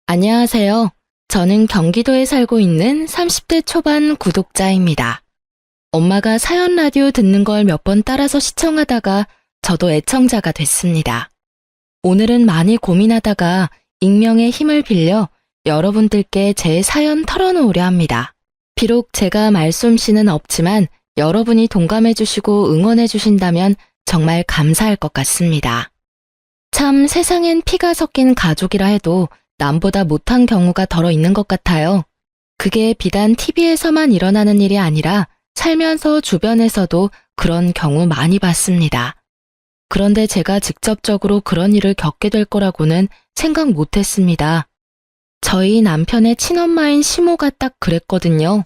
안녕하세요. 저는 경기도에 살고 있는 30대 초반 구독자입니다. 엄마가 사연 라디오 듣는 걸 몇 번 따라서 시청하다가 저도 애청자가 됐습니다. 오늘은 많이 고민하다가 익명의 힘을 빌려 여러분들께 제 사연 털어놓으려 합니다. 비록 제가 말솜씨는 없지만 여러분이 동감해주시고 응원해주신다면 정말 감사할 것 같습니다. 참 세상엔 피가 섞인 가족이라 해도 남보다 못한 경우가 덜어 있는 것 같아요. 그게 비단 TV에서만 일어나는 일이 아니라 살면서 주변에서도 그런 경우 많이 봤습니다. 그런데 제가 직접적으로 그런 일을 겪게 될 거라고는 생각 못 했습니다. 저희 남편의 친엄마인 시모가 딱 그랬거든요.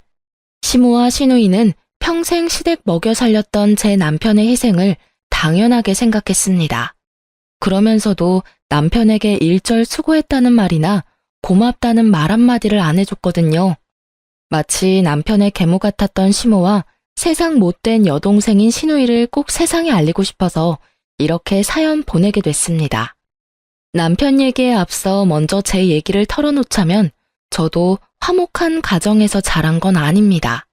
시모와 시누이는 평생 시댁 먹여 살렸던 제 남편의 희생을 당연하게 생각했습니다. 그러면서도 남편에게 일절 수고했다는 말이나 고맙다는 말 한마디를 안 해줬거든요. 마치 남편의 계모 같았던 시모와 세상 못된 여동생인 시누이를 꼭 세상에 알리고 싶어서 이렇게 사연 보내게 됐습니다. 남편 얘기에 앞서 먼저 제 얘기를 털어놓자면 저도 화목한 가정에서 자란 건 아닙니다.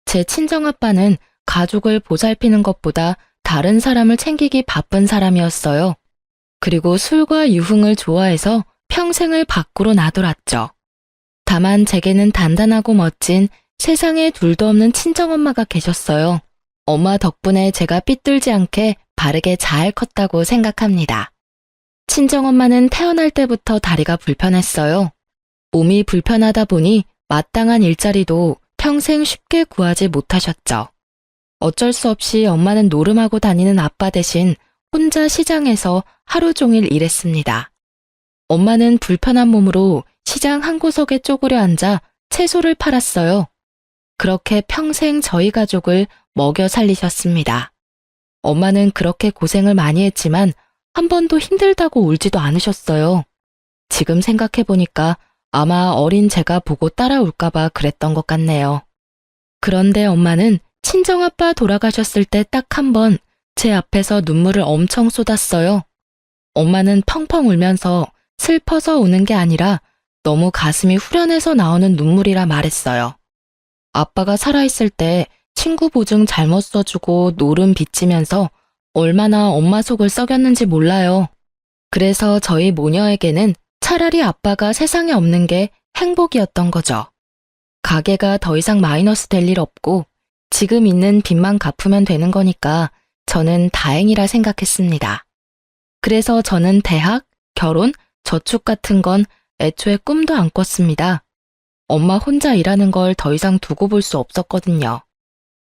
제 친정아빠는 가족을 보살피는 것보다 다른 사람을 챙기기 바쁜 사람이었어요. 그리고 술과 유흥을 좋아해서 평생을 밖으로 나돌았죠. 다만 제게는 단단하고 멋진 세상에 둘도 없는 친정엄마가 계셨어요. 엄마 덕분에 제가 삐뚤지 않게 바르게 잘 컸다고 생각합니다. 친정엄마는 태어날 때부터 다리가 불편했어요. 몸이 불편하다 보니 마땅한 일자리도 평생 쉽게 구하지 못하셨죠. 어쩔 수 없이 엄마는 노름하고 다니는 아빠 대신 혼자 시장에서 하루 종일 일했습니다. 엄마는 불편한 몸으로 시장 한 구석에 쪼그려 앉아 채소를 팔았어요. 그렇게 평생 저희 가족을 먹여 살리셨습니다. 엄마는 그렇게 고생을 많이 했지만 한 번도 힘들다고 울지도 않으셨어요. 지금 생각해보니까 아마 어린 제가 보고 따라올까봐 그랬던 것 같네요. 그런데 엄마는 친정아빠 돌아가셨을 때 딱 한 번 제 앞에서 눈물을 엄청 쏟았어요. 엄마는 펑펑 울면서 슬퍼서 우는 게 아니라 너무 가슴이 후련해서 나오는 눈물이라 말했어요. 아빠가 살아있을 때 친구 보증 잘못 써주고 노름 빚지면서 얼마나 엄마 속을 썩였는지 몰라요. 그래서 저희 모녀에게는 차라리 아빠가 세상에 없는 게 행복이었던 거죠. 가게가 더 이상 마이너스 될 일 없고 지금 있는 빚만 갚으면 되는 거니까 저는 다행이라 생각했습니다. 그래서 저는 대학, 결혼, 저축 같은 건 애초에 꿈도 안 꿨습니다. 엄마 혼자 일하는 걸 더 이상 두고 볼 수 없었거든요.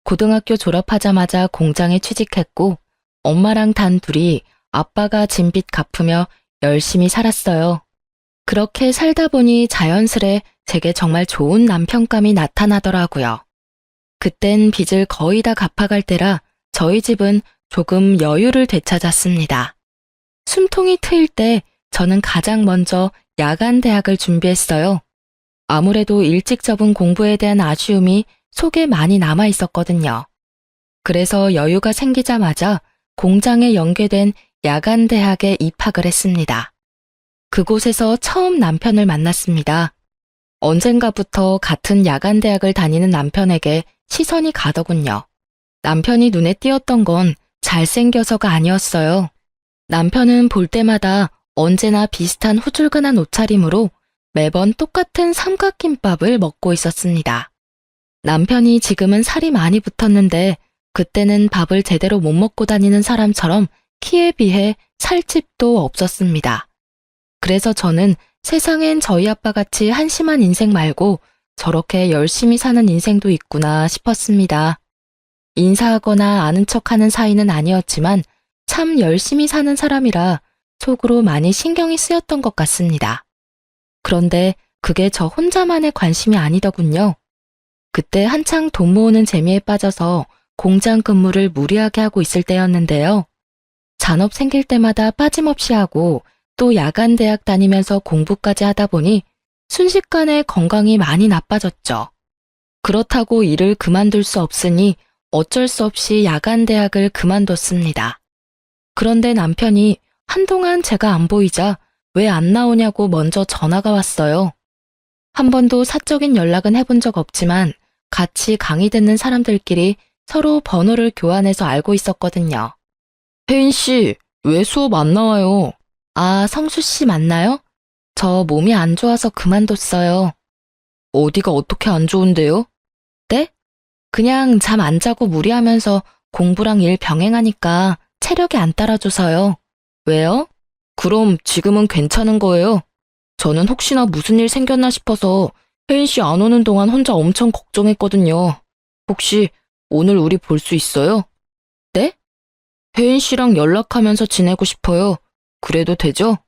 고등학교 졸업하자마자 공장에 취직했고 엄마랑 단 둘이 아빠가 진 빚 갚으며 열심히 살았어요. 그렇게 살다 보니 자연스레 제게 정말 좋은 남편감이 나타나더라고요. 그땐 빚을 거의 다 갚아갈 때라 저희 집은 조금 여유를 되찾았습니다. 숨통이 트일 때 저는 가장 먼저 야간 대학을 준비했어요. 아무래도 일찍 접은 공부에 대한 아쉬움이 속에 많이 남아 있었거든요. 그래서 여유가 생기자마자 공장에 연계된 야간 대학에 입학을 했습니다. 그곳에서 처음 남편을 만났습니다. 언젠가부터 같은 야간 대학을 다니는 남편에게 시선이 가더군요. 남편이 눈에 띄었던 건 잘생겨서가 아니었어요. 남편은 볼 때마다 언제나 비슷한 후줄근한 옷차림으로 매번 똑같은 삼각김밥을 먹고 있었습니다. 남편이 지금은 살이 많이 붙었는데 그때는 밥을 제대로 못 먹고 다니는 사람처럼 키에 비해 살집도 없었습니다. 그래서 저는 세상엔 저희 아빠같이 한심한 인생 말고 저렇게 열심히 사는 인생도 있구나 싶었습니다. 인사하거나 아는 척하는 사이는 아니었지만 참 열심히 사는 사람이라 속으로 많이 신경이 쓰였던 것 같습니다. 그런데 그게 저 혼자만의 관심이 아니더군요. 그때 한창 돈 모으는 재미에 빠져서 공장 근무를 무리하게 하고 있을 때였는데요. 잔업 생길 때마다 빠짐없이 하고 또 야간 대학 다니면서 공부까지 하다 보니 순식간에 건강이 많이 나빠졌죠. 그렇다고 일을 그만둘 수 없으니 어쩔 수 없이 야간 대학을 그만뒀습니다. 그런데 남편이 한동안 제가 안 보이자 왜 안 나오냐고 먼저 전화가 왔어요. 한 번도 사적인 연락은 해본 적 없지만 같이 강의 듣는 사람들끼리 서로 번호를 교환해서 알고 있었거든요. 혜인 씨, 왜 수업 안 나와요? 아, 성수 씨 맞나요? 저 몸이 안 좋아서 그만뒀어요. 어디가 어떻게 안 좋은데요? 네? 그냥 잠 안 자고 무리하면서 공부랑 일 병행하니까 체력이 안 따라줘서요. 왜요? 그럼 지금은 괜찮은 거예요? 저는 혹시나 무슨 일 생겼나 싶어서 혜인 씨 안 오는 동안 혼자 엄청 걱정했거든요. 혹시 오늘 우리 볼 수 있어요? 네? 혜인 씨랑 연락하면서 지내고 싶어요. 그래도 되죠?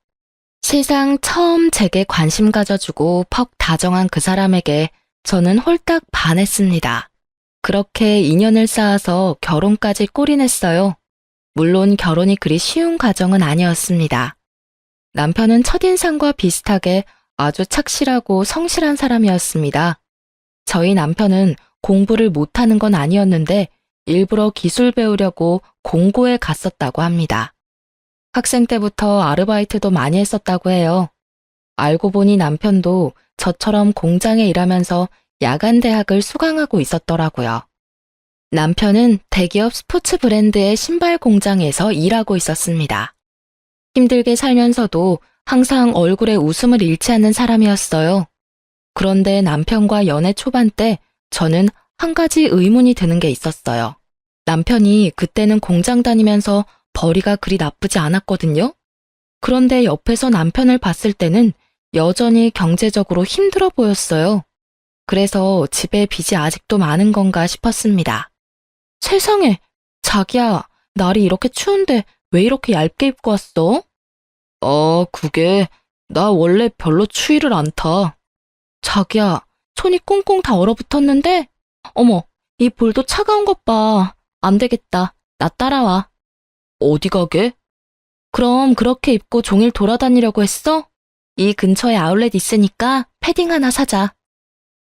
세상 처음 제게 관심 가져주고 퍽 다정한 그 사람에게 저는 홀딱 반했습니다. 그렇게 인연을 쌓아서 결혼까지 꼬리냈어요. 물론 결혼이 그리 쉬운 과정은 아니었습니다. 남편은 첫인상과 비슷하게 아주 착실하고 성실한 사람이었습니다. 저희 남편은 공부를 못하는 건 아니었는데 일부러 기술 배우려고 공고에 갔었다고 합니다. 학생 때부터 아르바이트도 많이 했었다고 해요. 알고 보니 남편도 저처럼 공장에 일하면서 야간 대학을 수강하고 있었더라고요. 남편은 대기업 스포츠 브랜드의 신발 공장에서 일하고 있었습니다. 힘들게 살면서도 항상 얼굴에 웃음을 잃지 않는 사람이었어요. 그런데 남편과 연애 초반 때 저는 한 가지 의문이 드는 게 있었어요. 남편이 그때는 공장 다니면서 벌이가 그리 나쁘지 않았거든요. 그런데 옆에서 남편을 봤을 때는 여전히 경제적으로 힘들어 보였어요. 그래서 집에 빚이 아직도 많은 건가 싶었습니다. 세상에, 자기야, 날이 이렇게 추운데 왜 이렇게 얇게 입고 왔어? 그게 나 원래 별로 추위를 안 타. 자기야, 손이 꽁꽁 다 얼어붙었는데? 어머, 이 볼도 차가운 것 봐. 안 되겠다. 나 따라와. 어디 가게? 그럼 그렇게 입고 종일 돌아다니려고 했어? 이 근처에 아울렛 있으니까 패딩 하나 사자.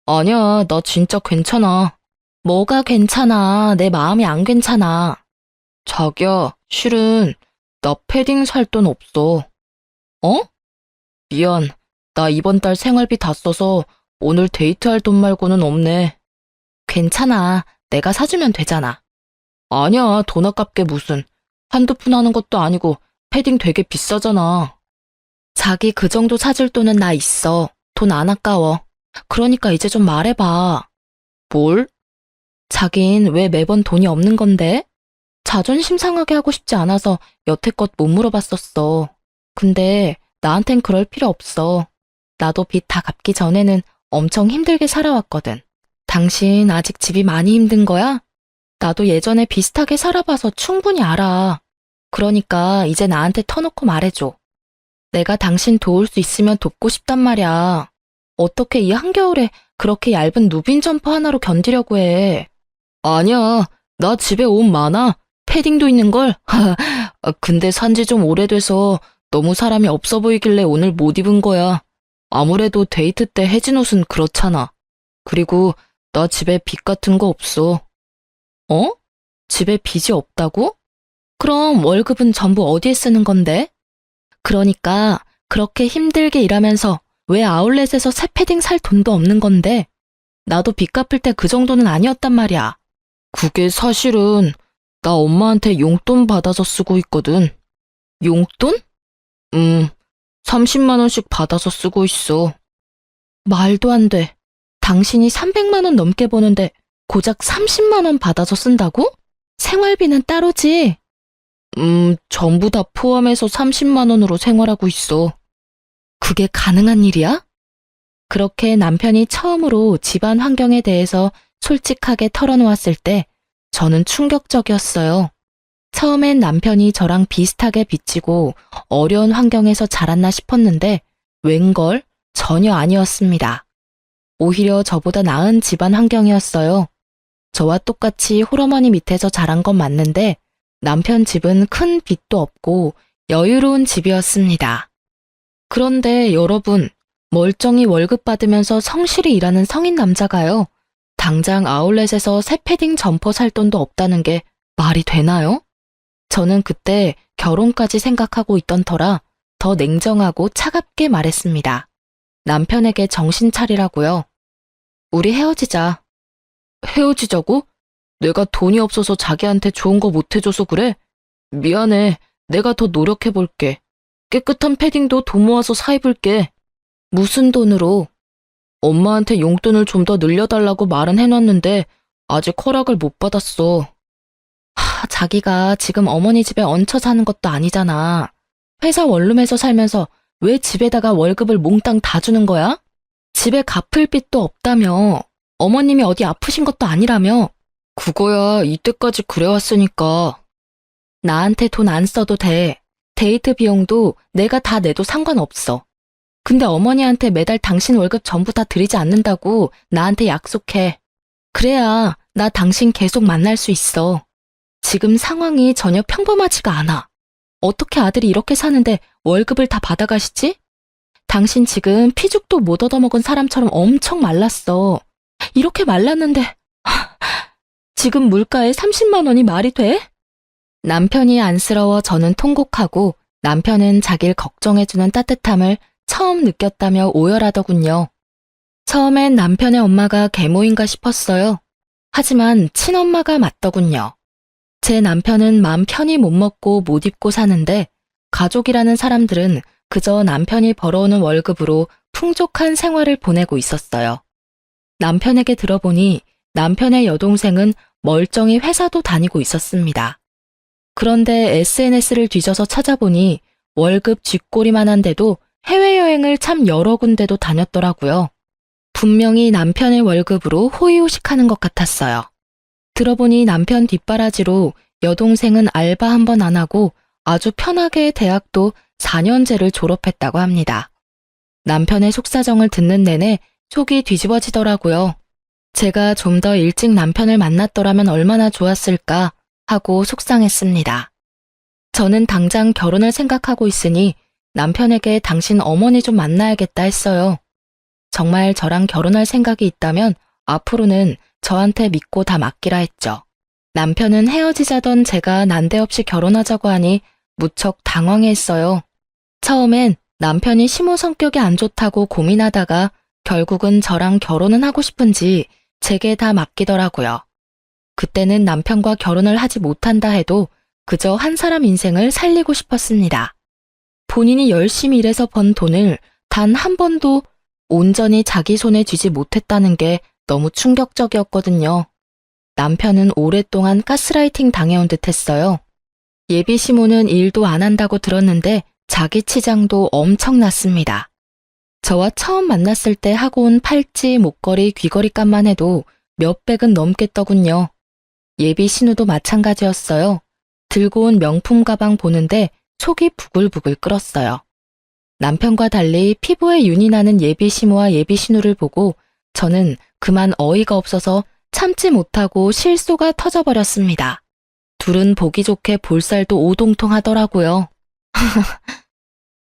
아니야, 나 진짜 괜찮아. 뭐가 괜찮아? 내 마음이 안 괜찮아. 자기야, 실은 나 패딩 살 돈 없어. 어? 미안. 나 이번 달 생활비 다 써서 오늘 데이트할 돈 말고는 없네. 괜찮아. 내가 사주면 되잖아. 아니야, 돈 아깝게 무슨. 한두 푼 하는 것도 아니고 패딩 되게 비싸잖아. 자기 그 정도 사줄 돈은 나 있어. 돈 안 아까워. 그러니까 이제 좀 말해봐. 뭘? 자긴 왜 매번 돈이 없는 건데? 자존심 상하게 하고 싶지 않아서 여태껏 못 물어봤었어. 근데 나한텐 그럴 필요 없어. 나도 빚 다 갚기 전에는 엄청 힘들게 살아왔거든. 당신 아직 집이 많이 힘든 거야? 나도 예전에 비슷하게 살아봐서 충분히 알아. 그러니까 이제 나한테 터놓고 말해줘. 내가 당신 도울 수 있으면 돕고 싶단 말이야. 어떻게 이 한겨울에 그렇게 얇은 누빈 점퍼 하나로 견디려고 해. 아니야, 나 집에 옷 많아. 패딩도 있는걸. 근데 산지 좀 오래돼서 너무 사람이 없어 보이길래 오늘 못 입은 거야. 아무래도 데이트 때 해진 옷은 그렇잖아. 그리고 나 집에 빚 같은 거 없어. 어? 집에 빚이 없다고? 그럼 월급은 전부 어디에 쓰는 건데? 그러니까 그렇게 힘들게 일하면서 왜 아울렛에서 새 패딩 살 돈도 없는 건데? 나도 빚 갚을 때 그 정도는 아니었단 말이야. 그게 사실은 나 엄마한테 용돈 받아서 쓰고 있거든. 용돈? 30만 원씩 받아서 쓰고 있어. 말도 안 돼. 당신이 300만 원 넘게 버는데 고작 30만 원 받아서 쓴다고? 생활비는 따로지? 전부 다 포함해서 30만 원으로 생활하고 있어. 그게 가능한 일이야? 그렇게 남편이 처음으로 집안 환경에 대해서 솔직하게 털어놓았을 때 저는 충격적이었어요. 처음엔 남편이 저랑 비슷하게 빚지고 어려운 환경에서 자랐나 싶었는데 웬걸 전혀 아니었습니다. 오히려 저보다 나은 집안 환경이었어요. 저와 똑같이 홀어머니 밑에서 자란 건 맞는데 남편 집은 큰 빚도 없고 여유로운 집이었습니다. 그런데 여러분, 멀쩡히 월급 받으면서 성실히 일하는 성인 남자가요. 당장 아울렛에서 새 패딩 점퍼 살 돈도 없다는 게 말이 되나요? 저는 그때 결혼까지 생각하고 있던 터라 더 냉정하고 차갑게 말했습니다. 남편에게 정신 차리라고요. 우리 헤어지자. 헤어지자고? 내가 돈이 없어서 자기한테 좋은 거 못 해줘서 그래? 미안해. 내가 더 노력해볼게. 깨끗한 패딩도 돈 모아서 사입을게. 무슨 돈으로? 엄마한테 용돈을 좀 더 늘려달라고 말은 해놨는데 아직 허락을 못 받았어. 자기가 지금 어머니 집에 얹혀 사는 것도 아니잖아. 회사 원룸에서 살면서 왜 집에다가 월급을 몽땅 다 주는 거야? 집에 갚을 빚도 없다며. 어머님이 어디 아프신 것도 아니라며. 그거야 이때까지 그래왔으니까. 나한테 돈 안 써도 돼. 데이트 비용도 내가 다 내도 상관없어. 근데 어머니한테 매달 당신 월급 전부 다 드리지 않는다고 나한테 약속해. 그래야 나 당신 계속 만날 수 있어. 지금 상황이 전혀 평범하지가 않아. 어떻게 아들이 이렇게 사는데 월급을 다 받아가시지? 당신 지금 피죽도 못 얻어먹은 사람처럼 엄청 말랐어. 이렇게 말랐는데 지금 물가에 30만 원이 말이 돼? 남편이 안쓰러워 저는 통곡하고 남편은 자기를 걱정해주는 따뜻함을 처음 느꼈다며 오열하더군요. 처음엔 남편의 엄마가 계모인가 싶었어요. 하지만 친엄마가 맞더군요. 제 남편은 맘 편히 못 먹고 못 입고 사는데 가족이라는 사람들은 그저 남편이 벌어오는 월급으로 풍족한 생활을 보내고 있었어요. 남편에게 들어보니 남편의 여동생은 멀쩡히 회사도 다니고 있었습니다. 그런데 SNS를 뒤져서 찾아보니 월급 쥐꼬리만 한데도 해외여행을 참 여러 군데도 다녔더라고요. 분명히 남편의 월급으로 호의호식하는 것 같았어요. 들어보니 남편 뒷바라지로 여동생은 알바 한 번 안 하고 아주 편하게 대학도 4년제를 졸업했다고 합니다. 남편의 속사정을 듣는 내내 속이 뒤집어지더라고요. 제가 좀 더 일찍 남편을 만났더라면 얼마나 좋았을까 하고 속상했습니다. 저는 당장 결혼을 생각하고 있으니 남편에게 당신 어머니 좀 만나야겠다 했어요. 정말 저랑 결혼할 생각이 있다면 앞으로는 저한테 믿고 다 맡기라 했죠. 남편은 헤어지자던 제가 난데없이 결혼하자고 하니 무척 당황했어요. 처음엔 남편이 시모 성격이 안 좋다고 고민하다가 결국은 저랑 결혼은 하고 싶은지 제게 다 맡기더라고요. 그때는 남편과 결혼을 하지 못한다 해도 그저 한 사람 인생을 살리고 싶었습니다. 본인이 열심히 일해서 번 돈을 단 한 번도 온전히 자기 손에 쥐지 못했다는 게 너무 충격적이었거든요. 남편은 오랫동안 가스라이팅 당해온 듯 했어요. 예비 시모는 일도 안 한다고 들었는데 자기 치장도 엄청났습니다. 저와 처음 만났을 때 하고 온 팔찌, 목걸이, 귀걸이 값만 해도 몇백은 넘겠더군요. 예비 신우도 마찬가지였어요. 들고 온 명품 가방 보는데 속이 부글부글 끓었어요. 남편과 달리 피부에 윤이 나는 예비 시모와 예비 신우를 보고 저는 그만 어이가 없어서 참지 못하고 실소가 터져버렸습니다. 둘은 보기 좋게 볼살도 오동통하더라고요.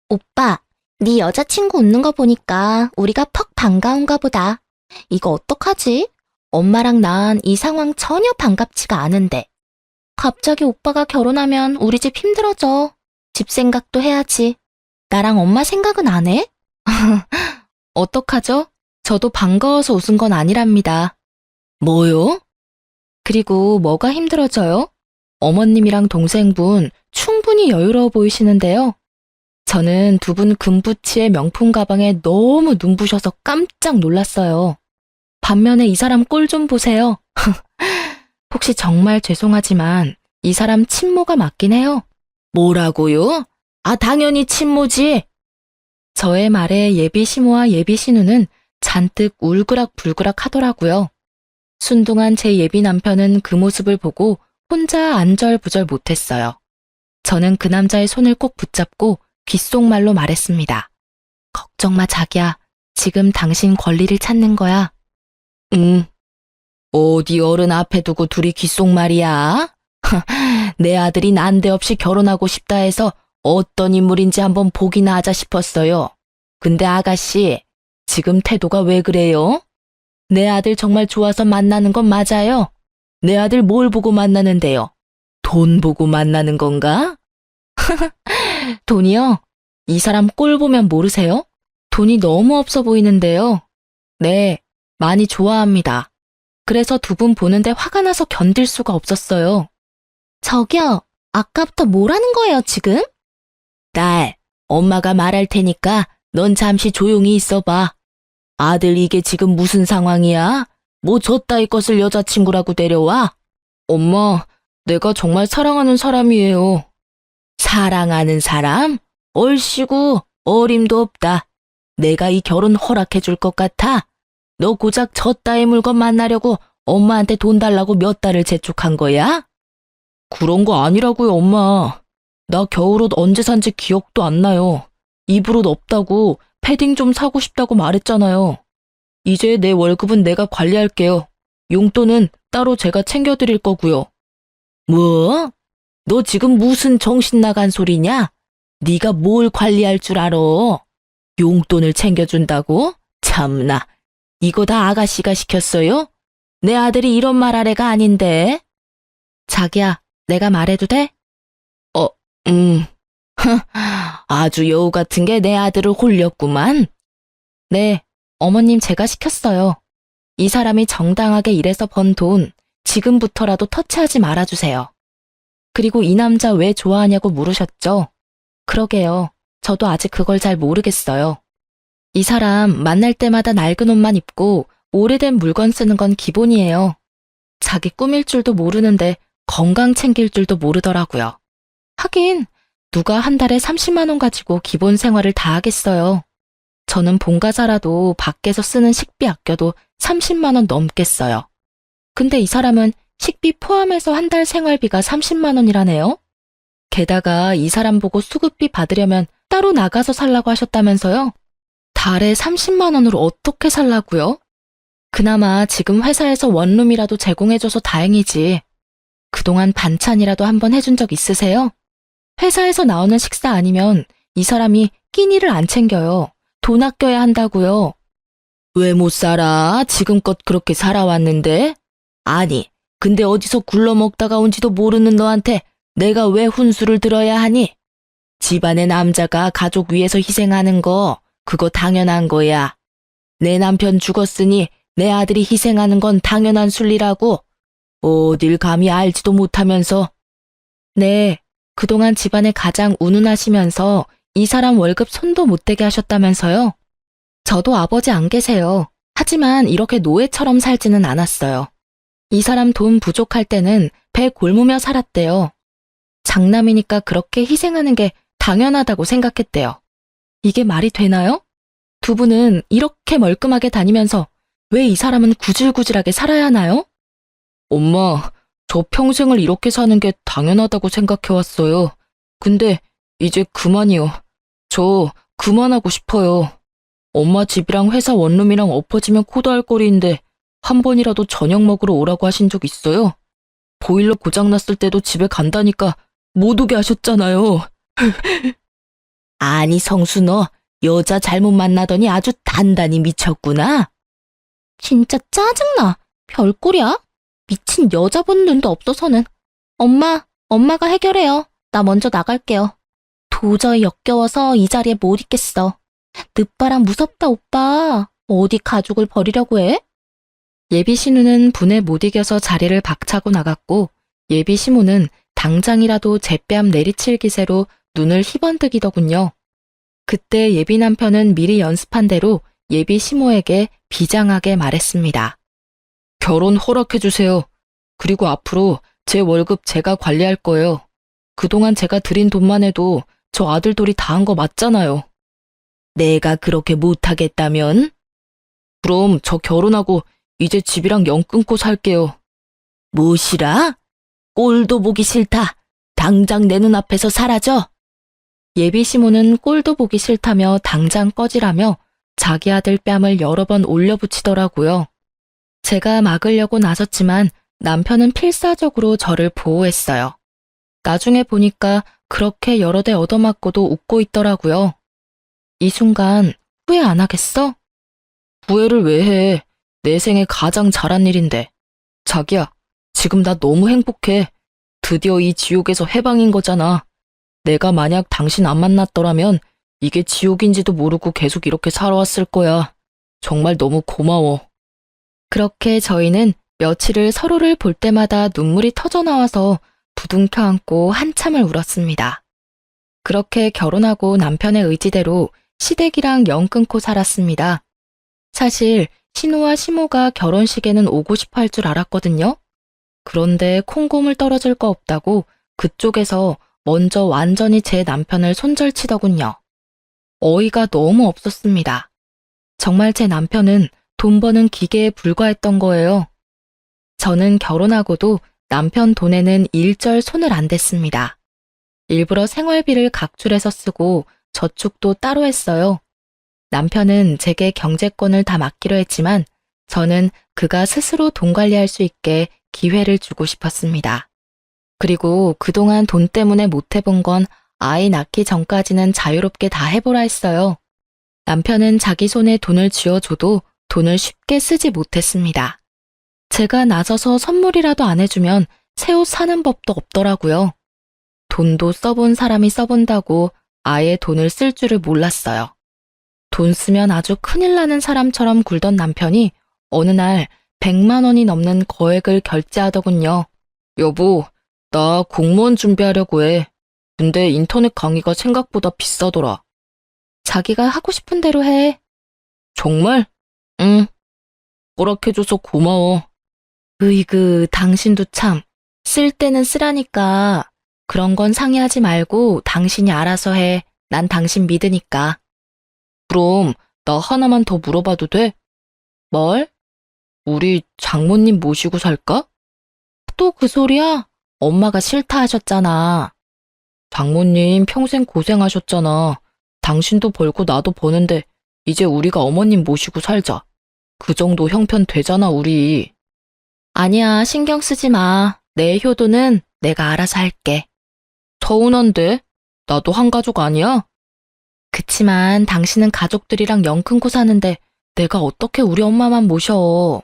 오빠, 네 여자친구 웃는 거 보니까 우리가 퍽 반가운가 보다. 이거 어떡하지? 엄마랑 난 이 상황 전혀 반갑지가 않은데. 갑자기 오빠가 결혼하면 우리 집 힘들어져. 집 생각도 해야지. 나랑 엄마 생각은 안 해? 어떡하죠? 저도 반가워서 웃은 건 아니랍니다. 뭐요? 그리고 뭐가 힘들어져요? 어머님이랑 동생분 충분히 여유로워 보이시는데요. 저는 두 분 금부치의 명품 가방에 너무 눈부셔서 깜짝 놀랐어요. 반면에 이 사람 꼴 좀 보세요. 혹시 정말 죄송하지만 이 사람 친모가 맞긴 해요. 뭐라고요? 아, 당연히 친모지. 저의 말에 예비 시모와 예비 신우는 잔뜩 울그락불그락 하더라고요. 순둥한 제 예비 남편은 그 모습을 보고 혼자 안절부절 못했어요. 저는 그 남자의 손을 꼭 붙잡고 귓속말로 말했습니다. 걱정 마, 자기야. 지금 당신 권리를 찾는 거야. 응. 어디 어른 앞에 두고 둘이 귓속말이야? 내 아들이 난데없이 결혼하고 싶다 해서 어떤 인물인지 한번 보기나 하자 싶었어요. 근데 아가씨, 지금 태도가 왜 그래요? 내 아들 정말 좋아서 만나는 건 맞아요? 내 아들 뭘 보고 만나는데요? 돈 보고 만나는 건가? 돈이요? 이 사람 꼴 보면 모르세요? 돈이 너무 없어 보이는데요. 네, 많이 좋아합니다. 그래서 두 분 보는데 화가 나서 견딜 수가 없었어요. 저기요, 아까부터 뭐라는 거예요, 지금? 딸, 엄마가 말할 테니까 넌 잠시 조용히 있어봐. 아들 이게 지금 무슨 상황이야? 뭐 저 따위 것을 여자친구라고 데려와? 엄마, 내가 정말 사랑하는 사람이에요. 사랑하는 사람? 얼씨구, 어림도 없다. 내가 이 결혼 허락해 줄 것 같아? 너 고작 저 따위 물건 만나려고 엄마한테 돈 달라고 몇 달을 재촉한 거야? 그런 거 아니라고요, 엄마. 나 겨울옷 언제 산지 기억도 안 나요. 입을 옷 없다고 패딩 좀 사고 싶다고 말했잖아요. 이제 내 월급은 내가 관리할게요. 용돈은 따로 제가 챙겨드릴 거고요. 뭐? 너 지금 무슨 정신 나간 소리냐? 네가 뭘 관리할 줄 알아? 용돈을 챙겨준다고? 참나. 이거 다 아가씨가 시켰어요? 내 아들이 이런 말 할 애가 아닌데. 자기야, 내가 말해도 돼? 아주 여우 같은 게 내 아들을 홀렸구만. 네, 어머님 제가 시켰어요. 이 사람이 정당하게 일해서 번 돈, 지금부터라도 터치하지 말아주세요. 그리고 이 남자 왜 좋아하냐고 물으셨죠? 그러게요. 저도 아직 그걸 잘 모르겠어요. 이 사람 만날 때마다 낡은 옷만 입고 오래된 물건 쓰는 건 기본이에요. 자기 꾸밀 줄도 모르는데 건강 챙길 줄도 모르더라고요. 하긴 누가 한 달에 30만 원 가지고 기본 생활을 다 하겠어요. 저는 본가사라도 밖에서 쓰는 식비 아껴도 30만 원 넘겠어요. 근데 이 사람은 식비 포함해서 한 달 생활비가 30만 원이라네요. 게다가 이 사람 보고 수급비 받으려면 따로 나가서 살라고 하셨다면서요? 달에 30만 원으로 어떻게 살라고요? 그나마 지금 회사에서 원룸이라도 제공해줘서 다행이지. 그동안 반찬이라도 한번 해준 적 있으세요? 회사에서 나오는 식사 아니면 이 사람이 끼니를 안 챙겨요. 돈 아껴야 한다고요. 왜 못 살아? 지금껏 그렇게 살아왔는데? 아니, 근데 어디서 굴러먹다가 온지도 모르는 너한테 내가 왜 훈수를 들어야 하니? 집안의 남자가 가족 위해서 희생하는 거, 그거 당연한 거야. 내 남편 죽었으니 내 아들이 희생하는 건 당연한 순리라고. 어딜 감히 알지도 못하면서. 네, 그동안 집안에 가장 운운하시면서 이 사람 월급 손도 못 대게 하셨다면서요? 저도 아버지 안 계세요. 하지만 이렇게 노예처럼 살지는 않았어요. 이 사람 돈 부족할 때는 배 골무며 살았대요. 장남이니까 그렇게 희생하는 게 당연하다고 생각했대요. 이게 말이 되나요? 두 분은 이렇게 멀끔하게 다니면서 왜 이 사람은 구질구질하게 살아야 하나요? 엄마, 저 평생을 이렇게 사는 게 당연하다고 생각해왔어요. 근데 이제 그만이요. 저 그만하고 싶어요. 엄마 집이랑 회사 원룸이랑 엎어지면 코다할 거리인데 한 번이라도 저녁 먹으러 오라고 하신 적 있어요? 보일러 고장났을 때도 집에 간다니까 못 오게 하셨잖아요. 아니 성수 너 여자 잘못 만나더니 아주 단단히 미쳤구나. 진짜 짜증나. 별꼴이야? 미친 여자 보는 눈도 없어서는. 엄마가 해결해요. 나 먼저 나갈게요. 도저히 역겨워서 이 자리에 못 있겠어. 늦바람 무섭다, 오빠. 어디 가족을 버리려고 해? 예비 신우는 분에 못 이겨서 자리를 박차고 나갔고 예비 시모는 당장이라도 제 뺨 내리칠 기세로 눈을 희번뜩이더군요. 그때 예비 남편은 미리 연습한 대로 예비 시모에게 비장하게 말했습니다. 결혼 허락해주세요. 그리고 앞으로 제 월급 제가 관리할 거예요. 그동안 제가 드린 돈만 해도 저 아들돌이 다 한 거 맞잖아요. 내가 그렇게 못하겠다면? 그럼 저 결혼하고 이제 집이랑 연 끊고 살게요. 무엇이라? 꼴도 보기 싫다. 당장 내 눈앞에서 사라져. 예비 시모는 꼴도 보기 싫다며 당장 꺼지라며 자기 아들 뺨을 여러 번 올려붙이더라고요. 제가 막으려고 나섰지만 남편은 필사적으로 저를 보호했어요. 나중에 보니까 그렇게 여러 대 얻어맞고도 웃고 있더라고요. 이 순간 후회 안 하겠어? 후회를 왜 해? 내 생에 가장 잘한 일인데. 자기야, 지금 나 너무 행복해. 드디어 이 지옥에서 해방인 거잖아. 내가 만약 당신 안 만났더라면 이게 지옥인지도 모르고 계속 이렇게 살아왔을 거야. 정말 너무 고마워. 그렇게 저희는 며칠을 서로를 볼 때마다 눈물이 터져 나와서 부둥켜 안고 한참을 울었습니다. 그렇게 결혼하고 남편의 의지대로 시댁이랑 연 끊고 살았습니다. 사실 신우와 시모가 결혼식에는 오고 싶어 할 줄 알았거든요. 그런데 콩고물 떨어질 거 없다고 그쪽에서 먼저 완전히 제 남편을 손절치더군요. 어이가 너무 없었습니다. 정말 제 남편은 돈 버는 기계에 불과했던 거예요. 저는 결혼하고도 남편 돈에는 일절 손을 안 댔습니다. 일부러 생활비를 각출해서 쓰고 저축도 따로 했어요. 남편은 제게 경제권을 다 맡기로 했지만 저는 그가 스스로 돈 관리할 수 있게 기회를 주고 싶었습니다. 그리고 그동안 돈 때문에 못 해본 건 아이 낳기 전까지는 자유롭게 다 해보라 했어요. 남편은 자기 손에 돈을 쥐어줘도 돈을 쉽게 쓰지 못했습니다. 제가 나서서 선물이라도 안 해주면 새 옷 사는 법도 없더라고요. 돈도 써본 사람이 써본다고 아예 돈을 쓸 줄을 몰랐어요. 돈 쓰면 아주 큰일 나는 사람처럼 굴던 남편이 어느 날 100만 원이 넘는 거액을 결제하더군요. 여보, 나 공무원 준비하려고 해. 근데 인터넷 강의가 생각보다 비싸더라. 자기가 하고 싶은 대로 해. 정말? 응. 허락해줘서 고마워. 으이그, 당신도 참. 쓸 때는 쓰라니까. 그런 건 상의하지 말고 당신이 알아서 해. 난 당신 믿으니까. 그럼 나 하나만 더 물어봐도 돼? 뭘? 우리 장모님 모시고 살까? 또 그 소리야? 엄마가 싫다 하셨잖아. 장모님 평생 고생하셨잖아. 당신도 벌고 나도 버는데 이제 우리가 어머님 모시고 살자. 그 정도 형편 되잖아, 우리. 아니야, 신경 쓰지 마. 내 효도는 내가 알아서 할게. 서운한데? 나도 한 가족 아니야? 그치만 당신은 가족들이랑 연 끊고 사는데 내가 어떻게 우리 엄마만 모셔.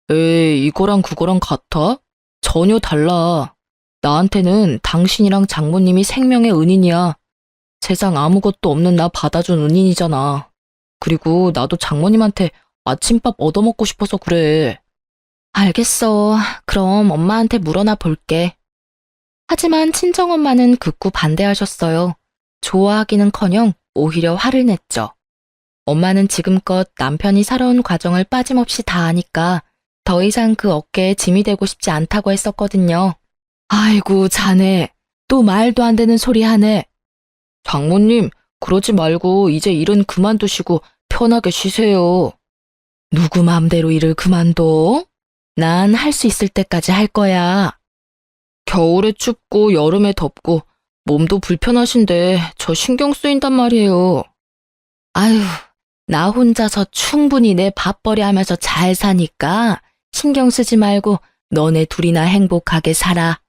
에이, 이거랑 그거랑 같아? 전혀 달라. 나한테는 당신이랑 장모님이 생명의 은인이야. 세상 아무것도 없는 나 받아준 은인이잖아. 그리고 나도 장모님한테 아침밥 얻어먹고 싶어서 그래. 알겠어. 그럼 엄마한테 물어나 볼게. 하지만 친정엄마는 극구 반대하셨어요. 좋아하기는커녕 오히려 화를 냈죠. 엄마는 지금껏 남편이 살아온 과정을 빠짐없이 다 아니까 더 이상 그 어깨에 짐이 되고 싶지 않다고 했었거든요. 아이고, 자네. 또 말도 안 되는 소리 하네. 장모님, 그러지 말고 이제 일은 그만두시고 편하게 쉬세요. 누구 맘대로 일을 그만둬? 난 할 수 있을 때까지 할 거야. 겨울에 춥고 여름에 덥고 몸도 불편하신데 저 신경 쓰인단 말이에요. 아유, 나 혼자서 충분히 내 밥벌이 하면서 잘 사니까 신경 쓰지 말고 너네 둘이나 행복하게 살아.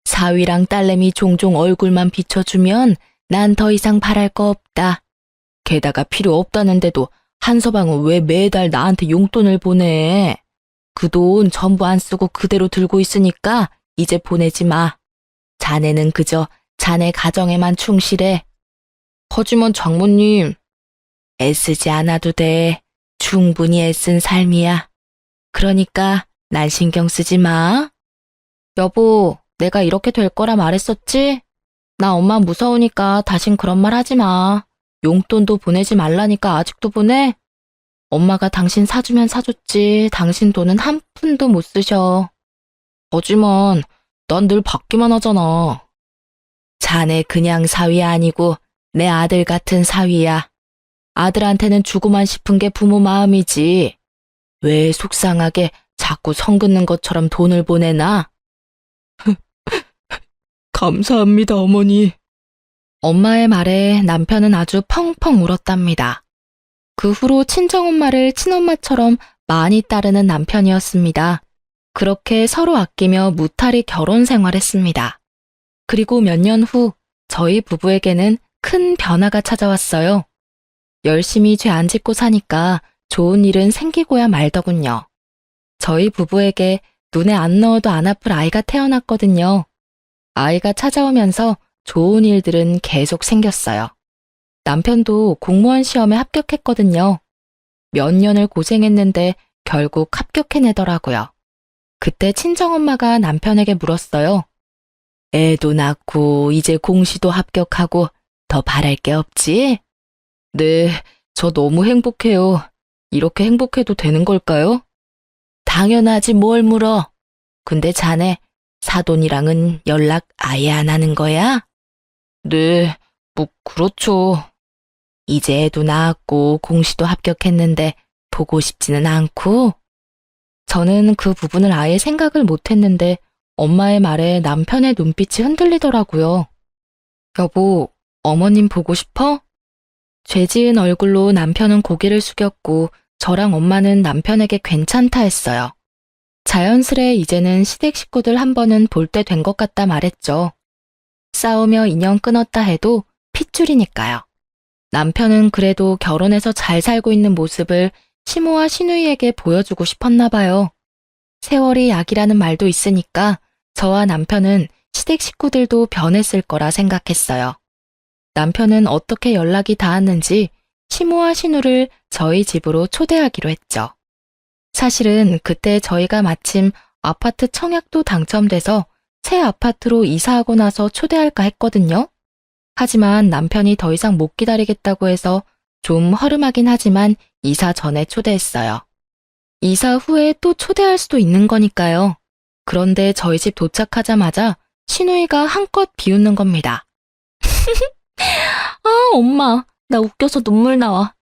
사위랑 딸내미 종종 얼굴만 비춰주면 난 더 이상 바랄 거 없다. 게다가 필요 없다는데도 한서방은 왜 매달 나한테 용돈을 보내? 그 돈 전부 안 쓰고 그대로 들고 있으니까 이제 보내지 마. 자네는 그저 자네 가정에만 충실해. 하지만 장모님, 애쓰지 않아도 돼. 충분히 애쓴 삶이야. 그러니까 난 신경 쓰지 마. 여보, 내가 이렇게 될 거라 말했었지? 나 엄마 무서우니까 다신 그런 말 하지 마. 용돈도 보내지 말라니까 아직도 보내? 엄마가 당신 사주면 사줬지 당신 돈은 한 푼도 못 쓰셔. 하지만 난 늘 받기만 하잖아. 자네 그냥 사위 아니고 내 아들 같은 사위야. 아들한테는 주고만 싶은 게 부모 마음이지. 왜 속상하게 자꾸 성 긋는 것처럼 돈을 보내나? 감사합니다, 어머니. 엄마의 말에 남편은 아주 펑펑 울었답니다. 그 후로 친정엄마를 친엄마처럼 많이 따르는 남편이었습니다. 그렇게 서로 아끼며 무탈히 결혼 생활했습니다. 그리고 몇 년 후 저희 부부에게는 큰 변화가 찾아왔어요. 열심히 죄 안 짓고 사니까 좋은 일은 생기고야 말더군요. 저희 부부에게 눈에 안 넣어도 안 아플 아이가 태어났거든요. 아이가 찾아오면서 좋은 일들은 계속 생겼어요. 남편도 공무원 시험에 합격했거든요. 몇 년을 고생했는데 결국 합격해내더라고요. 그때 친정엄마가 남편에게 물었어요. 애도 낳고 이제 공시도 합격하고 더 바랄 게 없지? 네, 저 너무 행복해요. 이렇게 행복해도 되는 걸까요? 당연하지 뭘 물어. 근데 자네 사돈이랑은 연락 아예 안 하는 거야? 네, 뭐 그렇죠. 이제 애도 낳았고 공시도 합격했는데 보고 싶지는 않고? 저는 그 부분을 아예 생각을 못했는데 엄마의 말에 남편의 눈빛이 흔들리더라고요. 여보, 어머님 보고 싶어? 죄 지은 얼굴로 남편은 고개를 숙였고 저랑 엄마는 남편에게 괜찮다 했어요. 자연스레 이제는 시댁 식구들 한 번은 볼 때 된 것 같다 말했죠. 싸우며 인연 끊었다 해도 핏줄이니까요. 남편은 그래도 결혼해서 잘 살고 있는 모습을 시모와 시누이에게 보여주고 싶었나 봐요. 세월이 약이라는 말도 있으니까 저와 남편은 시댁 식구들도 변했을 거라 생각했어요. 남편은 어떻게 연락이 닿았는지 시모와 시누를 저희 집으로 초대하기로 했죠. 사실은 그때 저희가 마침 아파트 청약도 당첨돼서 새 아파트로 이사하고 나서 초대할까 했거든요. 하지만 남편이 더 이상 못 기다리겠다고 해서 좀 허름하긴 하지만 이사 전에 초대했어요. 이사 후에 또 초대할 수도 있는 거니까요. 그런데 저희 집 도착하자마자 시누이가 한껏 비웃는 겁니다. 아, 엄마, 나 웃겨서 눈물 나와.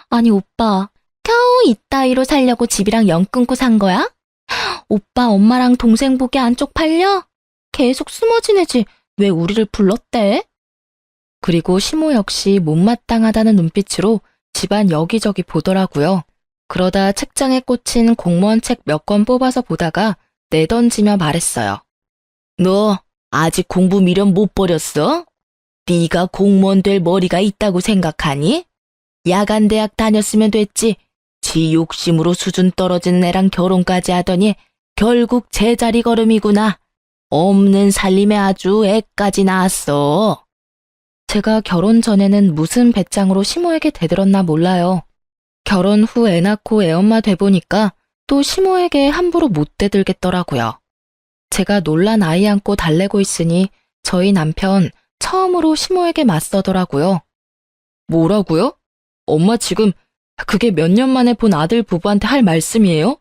아니, 오빠, 겨우 이따위로 살려고 집이랑 연 끊고 산 거야? 오빠, 엄마랑 동생 보기 안쪽 팔려? 계속 숨어 지내지 왜 우리를 불렀대? 그리고 시모 역시 못마땅하다는 눈빛으로 집안 여기저기 보더라고요. 그러다 책장에 꽂힌 공무원 책 몇 권 뽑아서 보다가 내던지며 말했어요. 너 아직 공부 미련 못 버렸어? 네가 공무원 될 머리가 있다고 생각하니? 야간대학 다녔으면 됐지. 지 욕심으로 수준 떨어지는 애랑 결혼까지 하더니 결국 제자리 걸음이구나. 없는 살림에 아주 애까지 낳았어. 제가 결혼 전에는 무슨 배짱으로 시모에게 대들었나 몰라요. 결혼 후 애 낳고 애엄마 돼보니까 또 시모에게 함부로 못 대들겠더라고요. 제가 놀란 아이 안고 달래고 있으니 저희 남편 처음으로 시모에게 맞서더라고요. 뭐라고요? 엄마 지금 그게 몇 년 만에 본 아들 부부한테 할 말씀이에요?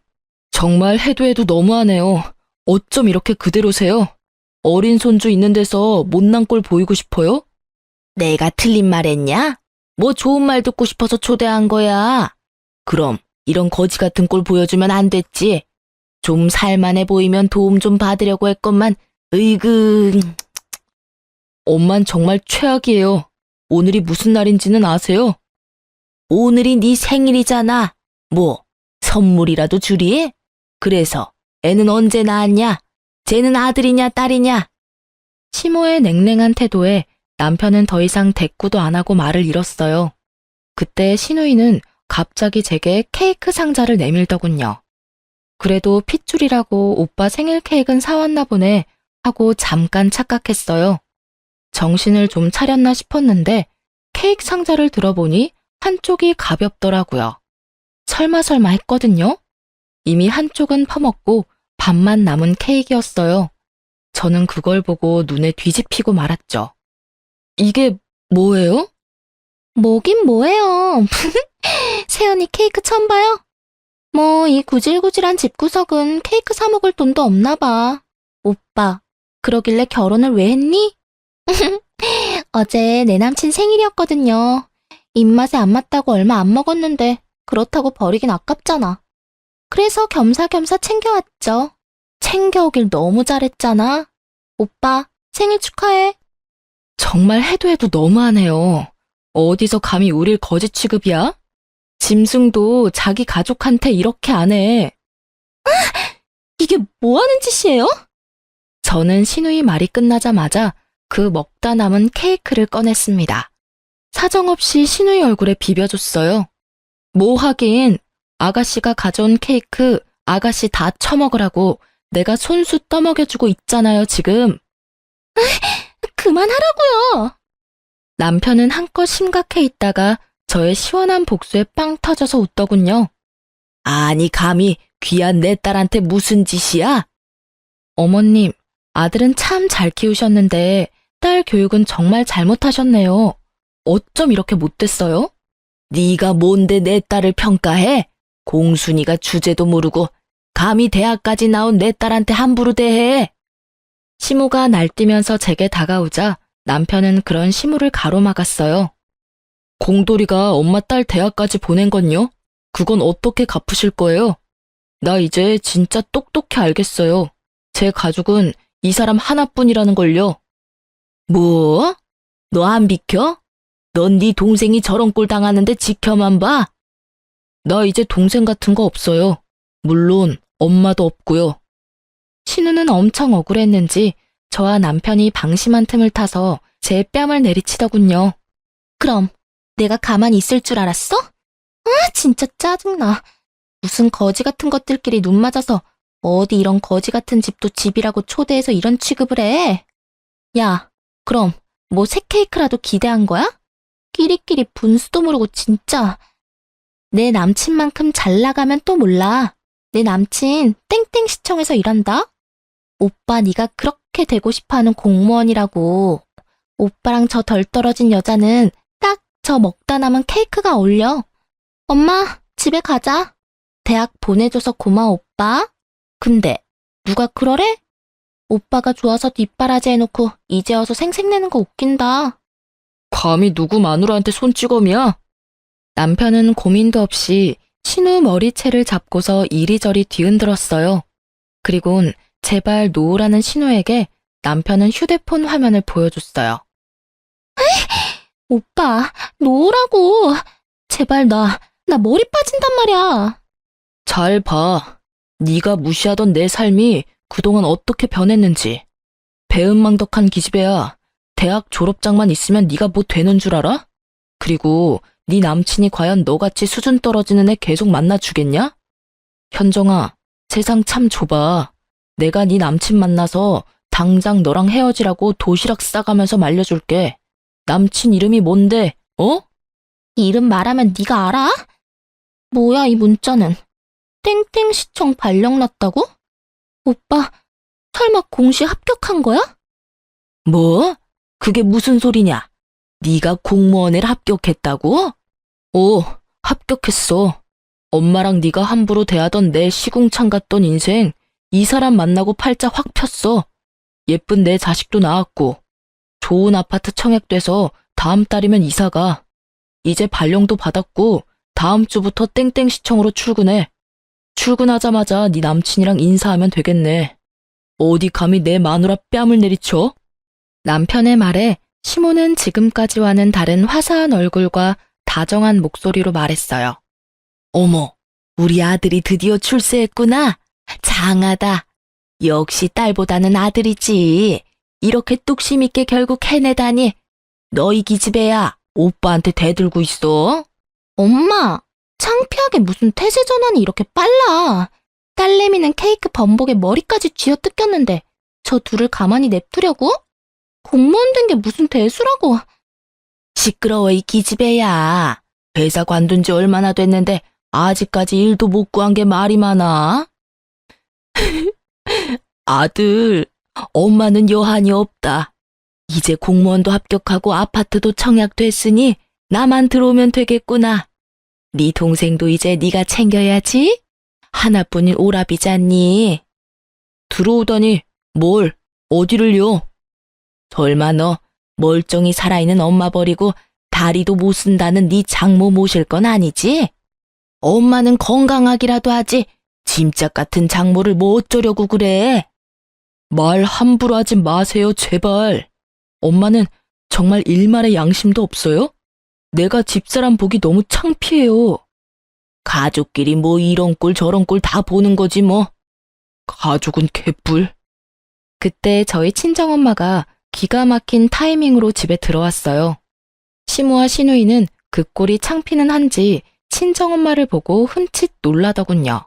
정말 해도 너무하네요. 어쩜 이렇게 그대로세요? 어린 손주 있는 데서 못난 꼴 보이고 싶어요? 내가 틀린 말 했냐? 뭐 좋은 말 듣고 싶어서 초대한 거야. 그럼 이런 거지 같은 꼴 보여주면 안 됐지. 좀 살만해 보이면 도움 좀 받으려고 했건만 으이그. 엄만 정말 최악이에요. 오늘이 무슨 날인지는 아세요? 오늘이 네 생일이잖아. 뭐 선물이라도 주리? 그래서 애는 언제 낳았냐? 쟤는 아들이냐 딸이냐? 시모의 냉랭한 태도에 남편은 더 이상 대꾸도 안 하고 말을 잃었어요. 그때 시누이는 갑자기 제게 케이크 상자를 내밀더군요. 그래도 핏줄이라고 오빠 생일 케이크는 사왔나 보네 하고 잠깐 착각했어요. 정신을 좀 차렸나 싶었는데 케이크 상자를 들어보니 한쪽이 가볍더라고요. 설마 했거든요. 이미 한쪽은 퍼먹고 반만 남은 케이크였어요. 저는 그걸 보고 눈에 뒤집히고 말았죠. 이게 뭐예요? 뭐긴 뭐예요. 세연이 케이크 처음 봐요? 뭐 이 구질구질한 집구석은 케이크 사 먹을 돈도 없나 봐. 오빠, 그러길래 결혼을 왜 했니? 어제 내 남친 생일이었거든요. 입맛에 안 맞다고 얼마 안 먹었는데 그렇다고 버리긴 아깝잖아. 그래서 겸사겸사 챙겨왔죠. 챙겨오길 너무 잘했잖아. 오빠, 생일 축하해. 정말 해도 너무하네요. 어디서 감히 우릴 거지 취급이야? 짐승도 자기 가족한테 이렇게 안 해. 이게 뭐 하는 짓이에요? 저는 시누이 말이 끝나자마자 그 먹다 남은 케이크를 꺼냈습니다. 사정없이 시누이 얼굴에 비벼줬어요. 뭐 하긴 아가씨가 가져온 케이크 아가씨 다 처먹으라고 내가 손수 떠먹여주고 있잖아요 지금. 그만하라고요. 남편은 한껏 심각해 있다가 저의 시원한 복수에 빵 터져서 웃더군요. 아니, 감히 귀한 내 딸한테 무슨 짓이야? 어머님, 아들은 참 잘 키우셨는데 딸 교육은 정말 잘못하셨네요. 어쩜 이렇게 못됐어요? 네가 뭔데 내 딸을 평가해? 공순이가 주제도 모르고 감히 대학까지 나온 내 딸한테 함부로 대해. 시모가 날뛰면서 제게 다가오자 남편은 그런 시모를 가로막았어요. 공돌이가 엄마 딸 대학까지 보낸 건요? 그건 어떻게 갚으실 거예요? 나 이제 진짜 똑똑히 알겠어요. 제 가족은 이 사람 하나뿐이라는 걸요. 뭐? 너 안 비켜? 넌 네 동생이 저런 꼴 당하는데 지켜만 봐? 나 이제 동생 같은 거 없어요. 물론 엄마도 없고요. 신우는 엄청 억울했는지 저와 남편이 방심한 틈을 타서 제 뺨을 내리치더군요. 그럼 내가 가만히 있을 줄 알았어? 아, 진짜 짜증나. 무슨 거지 같은 것들끼리 눈 맞아서 어디 이런 거지 같은 집도 집이라고 초대해서 이런 취급을 해. 야, 그럼 뭐 새 케이크라도 기대한 거야? 끼리끼리 분수도 모르고 진짜. 내 남친만큼 잘 나가면 또 몰라. 내 남친 땡땡시청에서 일한다? 오빠 네가 그렇게 되고 싶어하는 공무원이라고. 오빠랑 저 덜 떨어진 여자는 딱 저 먹다 남은 케이크가 어울려. 엄마, 집에 가자. 대학 보내줘서 고마워, 오빠. 근데 누가 그러래? 오빠가 좋아서 뒷바라지 해놓고 이제 와서 생색내는 거 웃긴다. 감히 누구 마누라한테 손찌검이야? 남편은 고민도 없이 신우 머리채를 잡고서 이리저리 뒤흔들었어요. 그리곤 제발 놓으라는 신우에게 남편은 휴대폰 화면을 보여줬어요. 오빠, 놓으라고. 제발 나 머리 빠진단 말이야. 잘 봐. 네가 무시하던 내 삶이 그동안 어떻게 변했는지. 배은망덕한 기집애야. 대학 졸업장만 있으면 네가 뭐 되는 줄 알아? 그리고 네 남친이 과연 너같이 수준 떨어지는 애 계속 만나주겠냐? 현정아, 세상 참 좁아. 내가 네 남친 만나서 당장 너랑 헤어지라고 도시락 싸가면서 말려줄게. 남친 이름이 뭔데, 어? 이름 말하면 네가 알아? 뭐야 이 문자는. 땡땡시청 발령 났다고? 오빠, 설마 공시 합격한 거야? 뭐? 그게 무슨 소리냐? 네가 공무원에 합격했다고? 오, 합격했어. 엄마랑 네가 함부로 대하던 내 시궁창 같던 인생 이 사람 만나고 팔자 확 폈어. 예쁜 내 자식도 낳았고 좋은 아파트 청약돼서 다음 달이면 이사가. 이제 발령도 받았고 다음 주부터 땡땡시청으로 출근해. 출근하자마자 네 남친이랑 인사하면 되겠네. 어디 감히 내 마누라 뺨을 내리쳐? 남편의 말에 시모는 지금까지와는 다른 화사한 얼굴과 다정한 목소리로 말했어요. 어머, 우리 아들이 드디어 출세했구나. 장하다. 역시 딸보다는 아들이지. 이렇게 뚝심 있게 결국 해내다니. 너희 기집애야, 오빠한테 대들고 있어. 엄마, 창피하게 무슨 태세 전환이 이렇게 빨라. 딸내미는 케이크 범벅에 머리까지 쥐어뜯겼는데 저 둘을 가만히 냅두려고? 공무원 된 게 무슨 대수라고. 시끄러워 이 기집애야. 회사 관둔 지 얼마나 됐는데 아직까지 일도 못 구한 게 말이 많아? 아들, 엄마는 여한이 없다. 이제 공무원도 합격하고 아파트도 청약됐으니 나만 들어오면 되겠구나. 네 동생도 이제 네가 챙겨야지. 하나뿐인 오라비잖니. 들어오다니 뭘, 어디를요? 설마 너 멀쩡히 살아있는 엄마 버리고 다리도 못 쓴다는 네 장모 모실 건 아니지? 엄마는 건강하기라도 하지 짐짝 같은 장모를 뭐 어쩌려고 그래? 말 함부로 하지 마세요, 제발. 엄마는 정말 일말의 양심도 없어요? 내가 집사람 보기 너무 창피해요. 가족끼리 뭐 이런 꼴 저런 꼴 다 보는 거지 뭐. 가족은 개뿔. 그때 저희 친정엄마가 기가 막힌 타이밍으로 집에 들어왔어요. 시모와 시누이는 그 꼴이 창피는 한지 친정엄마를 보고 흠칫 놀라더군요.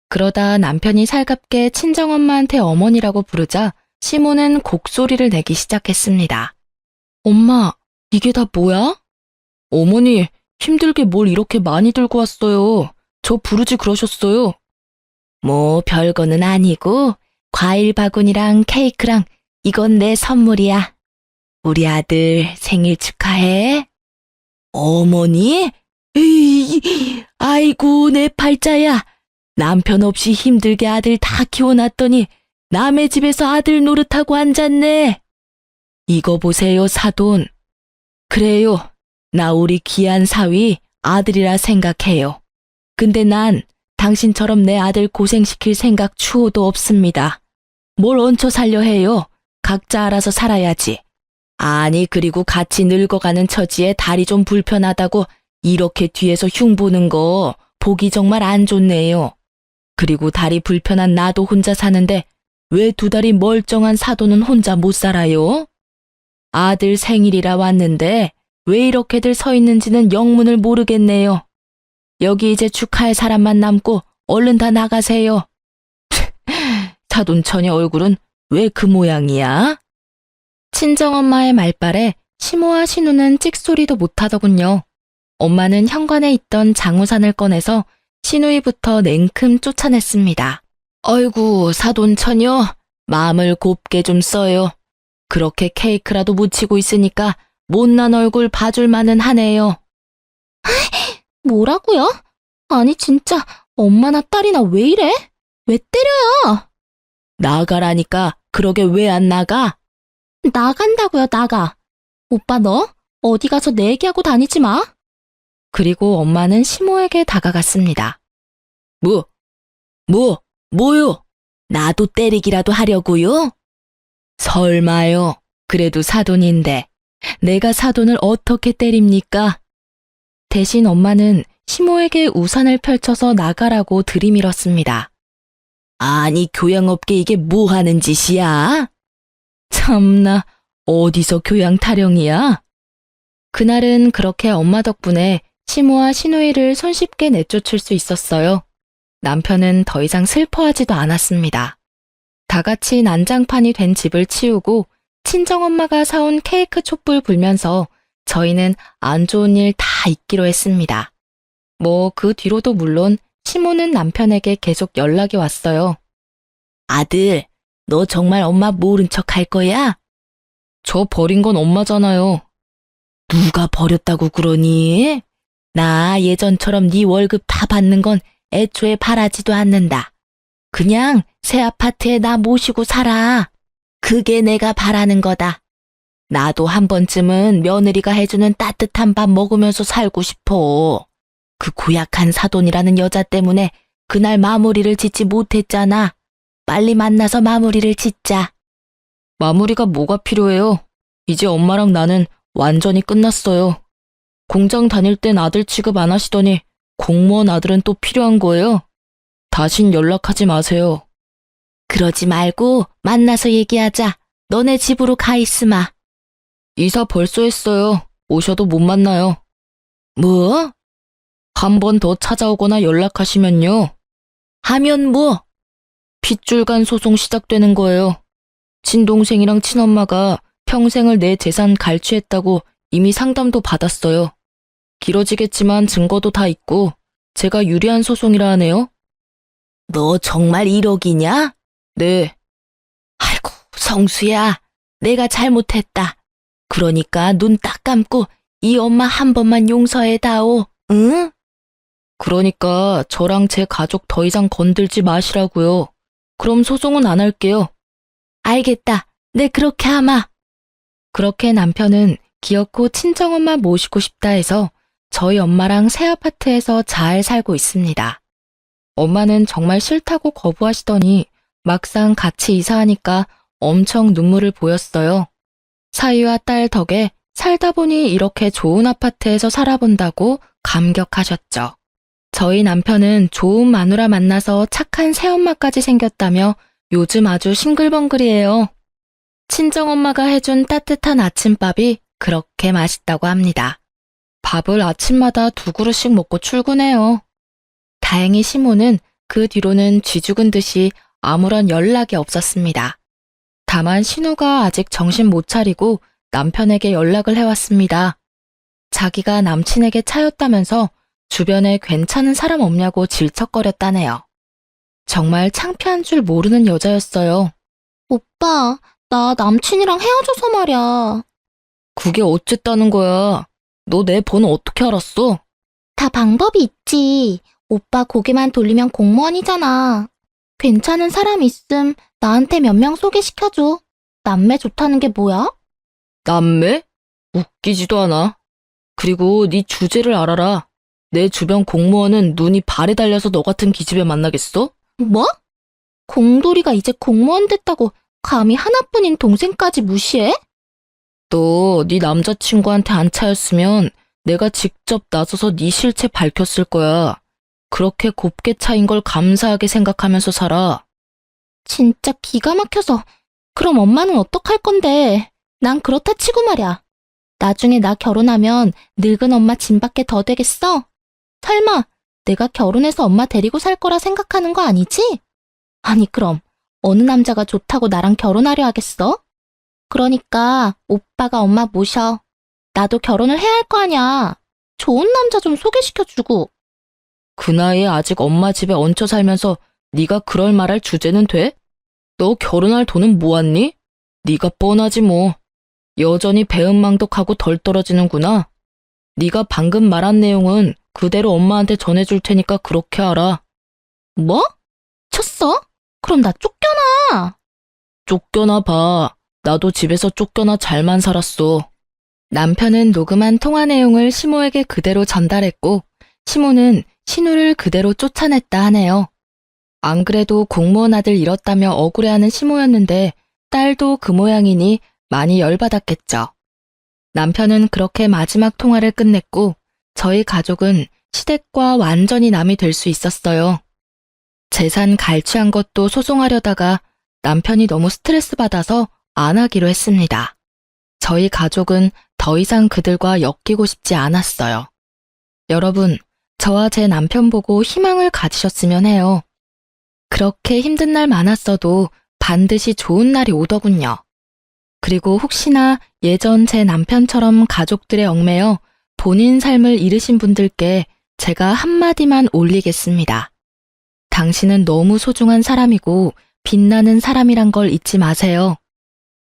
그러다 남편이 살갑게 친정엄마한테 어머니라고 부르자 시모는 곡소리를 내기 시작했습니다. 엄마, 이게 다 뭐야? 어머니, 힘들게 뭘 이렇게 많이 들고 왔어요. 저 부르지 그러셨어요. 뭐 별거는 아니고 과일 바구니랑 케이크랑 이건 내 선물이야. 우리 아들 생일 축하해. 어머니? 에이, 아이고 내 팔자야. 남편 없이 힘들게 아들 다 키워놨더니 남의 집에서 아들 노릇하고 앉았네. 이거 보세요, 사돈. 그래요. 나 우리 귀한 사위 아들이라 생각해요. 근데 난 당신처럼 내 아들 고생시킬 생각 추호도 없습니다. 뭘 얹혀 살려 해요. 각자 알아서 살아야지. 아니 그리고 같이 늙어가는 처지에 다리 좀 불편하다고 이렇게 뒤에서 흉보는 거 보기 정말 안 좋네요. 그리고 다리 불편한 나도 혼자 사는데 왜 두 다리 멀쩡한 사돈은 혼자 못 살아요? 아들 생일이라 왔는데 왜 이렇게들 서 있는지는 영문을 모르겠네요. 여기 이제 축하할 사람만 남고 얼른 다 나가세요. 사돈 처녀 얼굴은 왜 그 모양이야? 친정엄마의 말발에 시모와 신우는 찍소리도 못하더군요. 엄마는 현관에 있던 장우산을 꺼내서 시누이부터 냉큼 쫓아냈습니다. 어이구 사돈 처녀 마음을 곱게 좀 써요. 그렇게 케이크라도 묻히고 있으니까 못난 얼굴 봐줄 만은 하네요. 뭐라고요? 아니 진짜 엄마나 딸이나 왜 이래? 왜 때려요? 나가라니까 그러게 왜 안 나가? 나간다고요, 나가. 오빠 너 어디 가서 내 얘기하고 다니지 마. 그리고 엄마는 시모에게 다가갔습니다. 뭐요? 나도 때리기라도 하려고요? 설마요. 그래도 사돈인데 내가 사돈을 어떻게 때립니까? 대신 엄마는 시모에게 우산을 펼쳐서 나가라고 들이밀었습니다. 아니 교양 없게 이게 뭐 하는 짓이야? 참나 어디서 교양 타령이야? 그날은 그렇게 엄마 덕분에 시모와 시누이를 손쉽게 내쫓을 수 있었어요. 남편은 더 이상 슬퍼하지도 않았습니다. 다 같이 난장판이 된 집을 치우고 친정엄마가 사온 케이크 촛불 불면서 저희는 안 좋은 일 다 잊기로 했습니다. 뭐 그 뒤로도 물론 시모는 남편에게 계속 연락이 왔어요. 아들, 너 정말 엄마 모른 척 할 거야? 저 버린 건 엄마잖아요. 누가 버렸다고 그러니? 나 예전처럼 네 월급 다 받는 건 애초에 바라지도 않는다. 그냥 새 아파트에 나 모시고 살아. 그게 내가 바라는 거다. 나도 한 번쯤은 며느리가 해주는 따뜻한 밥 먹으면서 살고 싶어. 그 고약한 사돈이라는 여자 때문에 그날 마무리를 짓지 못했잖아. 빨리 만나서 마무리를 짓자. 마무리가 뭐가 필요해요? 이제 엄마랑 나는 완전히 끝났어요. 공장 다닐 땐 아들 취급 안 하시더니 공무원 아들은 또 필요한 거예요? 다신 연락하지 마세요. 그러지 말고 만나서 얘기하자. 너네 집으로 가 있으마. 이사 벌써 했어요. 오셔도 못 만나요. 뭐? 한 번 더 찾아오거나 연락하시면요. 하면 뭐? 핏줄간 소송 시작되는 거예요. 친동생이랑 친엄마가 평생을 내 재산 갈취했다고 이미 상담도 받았어요. 길어지겠지만 증거도 다 있고 제가 유리한 소송이라 하네요. 너 정말 1억이냐? 네. 아이고 성수야, 내가 잘못했다. 그러니까 눈 딱 감고 이 엄마 한 번만 용서해다오. 응? 그러니까 저랑 제 가족 더 이상 건들지 마시라고요. 그럼 소송은 안 할게요. 알겠다. 네 그렇게 하마. 그렇게 남편은 기어코 친정엄마 모시고 싶다 해서 저희 엄마랑 새 아파트에서 잘 살고 있습니다. 엄마는 정말 싫다고 거부하시더니 막상 같이 이사하니까 엄청 눈물을 보였어요. 사위와 딸 덕에 살다 보니 이렇게 좋은 아파트에서 살아본다고 감격하셨죠. 저희 남편은 좋은 마누라 만나서 착한 새엄마까지 생겼다며 요즘 아주 싱글벙글이에요. 친정엄마가 해준 따뜻한 아침밥이 그렇게 맛있다고 합니다. 밥을 아침마다 2그릇씩 먹고 출근해요. 다행히 시모는 그 뒤로는 쥐죽은 듯이 아무런 연락이 없었습니다. 다만 신우가 아직 정신 못 차리고 남편에게 연락을 해왔습니다. 자기가 남친에게 차였다면서 주변에 괜찮은 사람 없냐고 질척거렸다네요. 정말 창피한 줄 모르는 여자였어요. 오빠, 나 남친이랑 헤어져서 말이야. 그게 어쨌다는 거야? 너 내 번호 어떻게 알았어? 다 방법이 있지. 오빠 고개만 돌리면 공무원이잖아. 괜찮은 사람 있음 나한테 몇 명 소개시켜줘. 남매 좋다는 게 뭐야? 남매? 웃기지도 않아. 그리고 네 주제를 알아라. 내 주변 공무원은 눈이 발에 달려서 너 같은 기집애 만나겠어? 뭐? 공돌이가 이제 공무원 됐다고 감히 하나뿐인 동생까지 무시해? 너 네 남자친구한테 안 차였으면 내가 직접 나서서 네 실체 밝혔을 거야. 그렇게 곱게 차인 걸 감사하게 생각하면서 살아. 진짜 기가 막혀서. 그럼 엄마는 어떡할 건데? 난 그렇다 치고 말이야. 나중에 나 결혼하면 늙은 엄마 짐밖에 더 되겠어? 설마 내가 결혼해서 엄마 데리고 살 거라 생각하는 거 아니지? 아니 그럼 어느 남자가 좋다고 나랑 결혼하려 하겠어? 그러니까 오빠가 엄마 모셔. 나도 결혼을 해야 할 거 아니야. 좋은 남자 좀 소개시켜주고. 그 나이에 아직 엄마 집에 얹혀 살면서 네가 그럴 말할 주제는 돼? 너 결혼할 돈은 모았니? 네가 뻔하지 뭐. 여전히 배은망덕하고 덜 떨어지는구나. 네가 방금 말한 내용은 그대로 엄마한테 전해줄 테니까 그렇게 알아. 뭐? 쳤어? 그럼 나 쫓겨나. 쫓겨나 봐. 나도 집에서 쫓겨나 잘만 살았어. 남편은 녹음한 통화 내용을 시모에게 그대로 전달했고 시모는 신우를 그대로 쫓아냈다 하네요. 안 그래도 공무원 아들 잃었다며 억울해하는 시모였는데 딸도 그 모양이니 많이 열받았겠죠. 남편은 그렇게 마지막 통화를 끝냈고 저희 가족은 시댁과 완전히 남이 될 수 있었어요. 재산 갈취한 것도 소송하려다가 남편이 너무 스트레스 받아서 안 하기로 했습니다. 저희 가족은 더 이상 그들과 엮이고 싶지 않았어요. 여러분, 저와 제 남편 보고 희망을 가지셨으면 해요. 그렇게 힘든 날 많았어도 반드시 좋은 날이 오더군요. 그리고 혹시나 예전 제 남편처럼 가족들의 얽매여 본인 삶을 잃으신 분들께 제가 한마디만 올리겠습니다. 당신은 너무 소중한 사람이고 빛나는 사람이란 걸 잊지 마세요.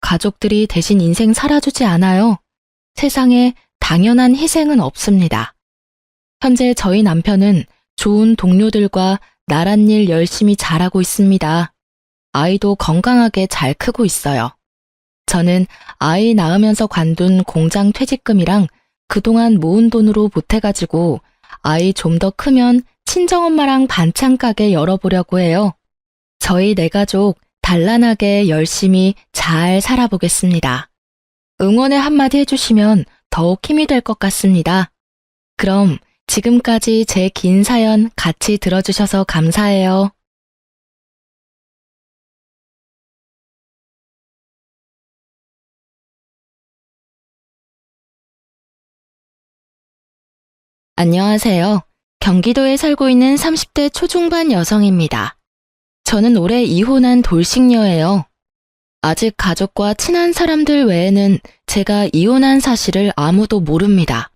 가족들이 대신 인생 살아주지 않아요. 세상에 당연한 희생은 없습니다. 현재 저희 남편은 좋은 동료들과 나란 일 열심히 잘하고 있습니다. 아이도 건강하게 잘 크고 있어요. 저는 아이 낳으면서 관둔 공장 퇴직금이랑 그동안 모은 돈으로 보태가지고 아이 좀 더 크면 친정엄마랑 반찬 가게 열어보려고 해요. 저희 네 가족 단란하게 열심히 잘 살아보겠습니다. 응원의 한마디 해주시면 더욱 힘이 될 것 같습니다. 그럼 지금까지 제 긴 사연 같이 들어주셔서 감사해요. 안녕하세요. 경기도에 살고 있는 30대 초중반 여성입니다. 저는 올해 이혼한 돌싱녀예요. 아직 가족과 친한 사람들 외에는 제가 이혼한 사실을 아무도 모릅니다.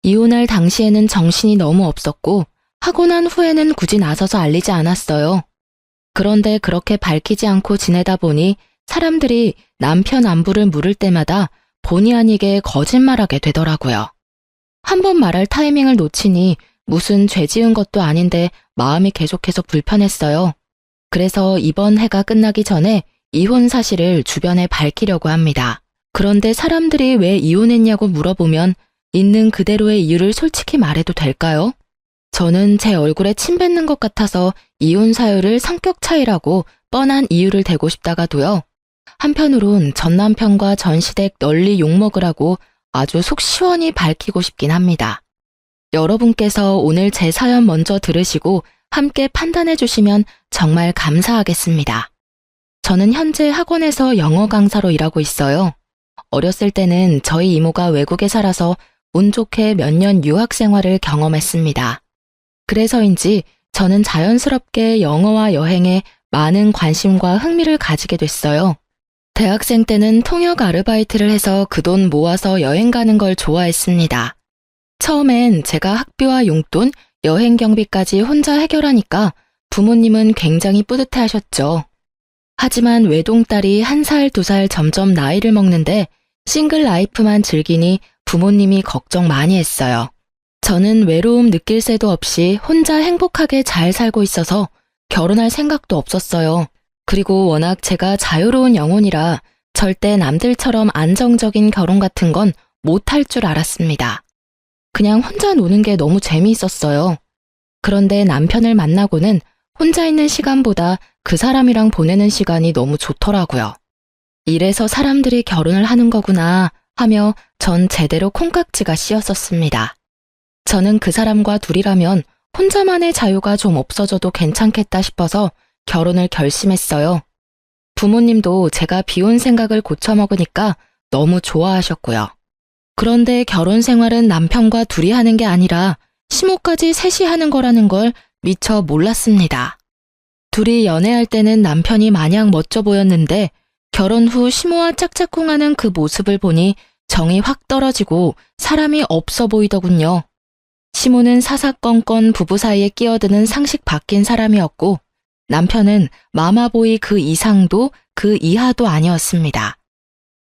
이혼할 당시에는 정신이 너무 없었고 하고 난 후에는 굳이 나서서 알리지 않았어요. 그런데 그렇게 밝히지 않고 지내다 보니 사람들이 남편 안부를 물을 때마다 본의 아니게 거짓말하게 되더라고요. 한 번 말할 타이밍을 놓치니 무슨 죄 지은 것도 아닌데 마음이 계속해서 불편했어요. 그래서 이번 해가 끝나기 전에 이혼 사실을 주변에 밝히려고 합니다. 그런데 사람들이 왜 이혼했냐고 물어보면 있는 그대로의 이유를 솔직히 말해도 될까요? 저는 제 얼굴에 침 뱉는 것 같아서 이혼 사유를 성격 차이라고 뻔한 이유를 대고 싶다가도요. 한편으론 전 남편과 전 시댁 널리 욕먹으라고 아주 속 시원히 밝히고 싶긴 합니다. 여러분께서 오늘 제 사연 먼저 들으시고 함께 판단해 주시면 정말 감사하겠습니다. 저는 현재 학원에서 영어 강사로 일하고 있어요. 어렸을 때는 저희 이모가 외국에 살아서 운 좋게 몇 년 유학 생활을 경험했습니다. 그래서인지 저는 자연스럽게 영어와 여행에 많은 관심과 흥미를 가지게 됐어요. 대학생 때는 통역 아르바이트를 해서 그 돈 모아서 여행 가는 걸 좋아했습니다. 처음엔 제가 학비와 용돈, 여행 경비까지 혼자 해결하니까 부모님은 굉장히 뿌듯해 하셨죠. 하지만 외동딸이 1살, 2살 점점 나이를 먹는데 싱글 라이프만 즐기니 부모님이 걱정 많이 했어요. 저는 외로움 느낄 새도 없이 혼자 행복하게 잘 살고 있어서 결혼할 생각도 없었어요. 그리고 워낙 제가 자유로운 영혼이라 절대 남들처럼 안정적인 결혼 같은 건 못할 줄 알았습니다. 그냥 혼자 노는 게 너무 재미있었어요. 그런데 남편을 만나고는 혼자 있는 시간보다 그 사람이랑 보내는 시간이 너무 좋더라고요. 이래서 사람들이 결혼을 하는 거구나 하며 전 제대로 콩깍지가 씌었었습니다. 저는 그 사람과 둘이라면 혼자만의 자유가 좀 없어져도 괜찮겠다 싶어서 결혼을 결심했어요. 부모님도 제가 비혼 생각을 고쳐먹으니까 너무 좋아하셨고요. 그런데 결혼 생활은 남편과 둘이 하는 게 아니라 시모까지 셋이 하는 거라는 걸 미처 몰랐습니다. 둘이 연애할 때는 남편이 마냥 멋져 보였는데 결혼 후 시모와 짝짝꿍하는 그 모습을 보니 정이 확 떨어지고 사람이 없어 보이더군요. 시모는 사사건건 부부 사이에 끼어드는 상식 바뀐 사람이었고 남편은 마마보이 그 이상도 그 이하도 아니었습니다.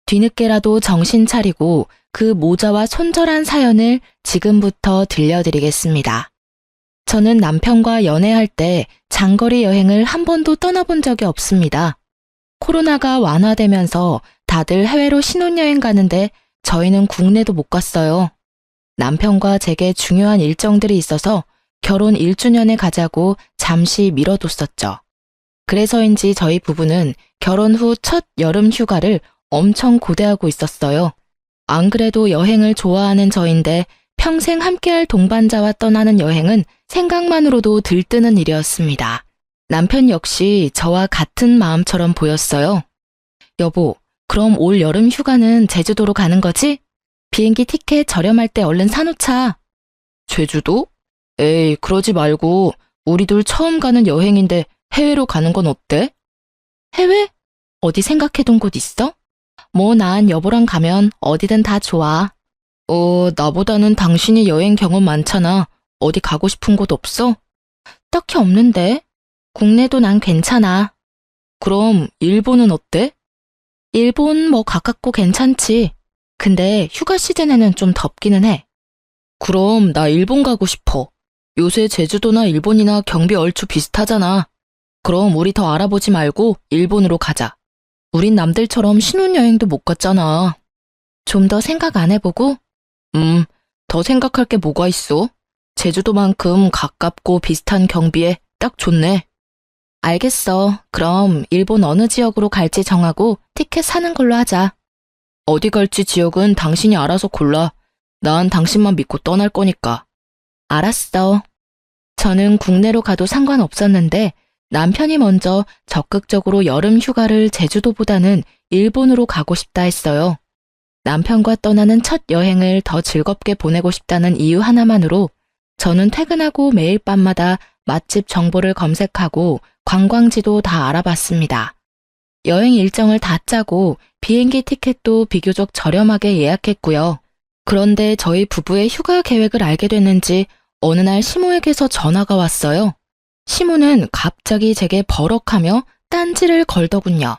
뒤늦게라도 정신 차리고 그 모자와 손절한 사연을 지금부터 들려드리겠습니다. 저는 남편과 연애할 때 장거리 여행을 한 번도 떠나본 적이 없습니다. 코로나가 완화되면서 다들 해외로 신혼여행 가는데 저희는 국내도 못 갔어요. 남편과 제게 중요한 일정들이 있어서 결혼 1주년에 가자고 잠시 미뤄뒀었죠. 그래서인지 저희 부부는 결혼 후 첫 여름 휴가를 엄청 고대하고 있었어요. 안 그래도 여행을 좋아하는 저인데 평생 함께할 동반자와 떠나는 여행은 생각만으로도 들뜨는 일이었습니다. 남편 역시 저와 같은 마음처럼 보였어요. 여보, 그럼 올 여름 휴가는 제주도로 가는 거지? 비행기 티켓 저렴할 때 얼른 사놓자. 제주도? 에이, 그러지 말고 우리 둘 처음 가는 여행인데 해외로 가는 건 어때? 해외? 어디 생각해둔 곳 있어? 뭐 난 여보랑 가면 어디든 다 좋아. 나보다는 당신이 여행 경험 많잖아. 어디 가고 싶은 곳 없어? 딱히 없는데. 국내도 난 괜찮아. 그럼 일본은 어때? 일본 뭐 가깝고 괜찮지. 근데 휴가 시즌에는 좀 덥기는 해. 그럼 나 일본 가고 싶어. 요새 제주도나 일본이나 경비 얼추 비슷하잖아. 그럼 우리 더 알아보지 말고 일본으로 가자. 우린 남들처럼 신혼여행도 못 갔잖아. 좀 더 생각 안 해보고? 더 생각할 게 뭐가 있어? 제주도만큼 가깝고 비슷한 경비에 딱 좋네. 알겠어. 그럼 일본 어느 지역으로 갈지 정하고 티켓 사는 걸로 하자. 어디 갈지 지역은 당신이 알아서 골라. 난 당신만 믿고 떠날 거니까. 알았어. 저는 국내로 가도 상관없었는데 남편이 먼저 적극적으로 여름 휴가를 제주도보다는 일본으로 가고 싶다 했어요. 남편과 떠나는 첫 여행을 더 즐겁게 보내고 싶다는 이유 하나만으로 저는 퇴근하고 매일 밤마다 맛집 정보를 검색하고 관광지도 다 알아봤습니다. 여행 일정을 다 짜고 비행기 티켓도 비교적 저렴하게 예약했고요. 그런데 저희 부부의 휴가 계획을 알게 됐는지 어느 날 시모에게서 전화가 왔어요. 시모는 갑자기 제게 버럭하며 딴지를 걸더군요.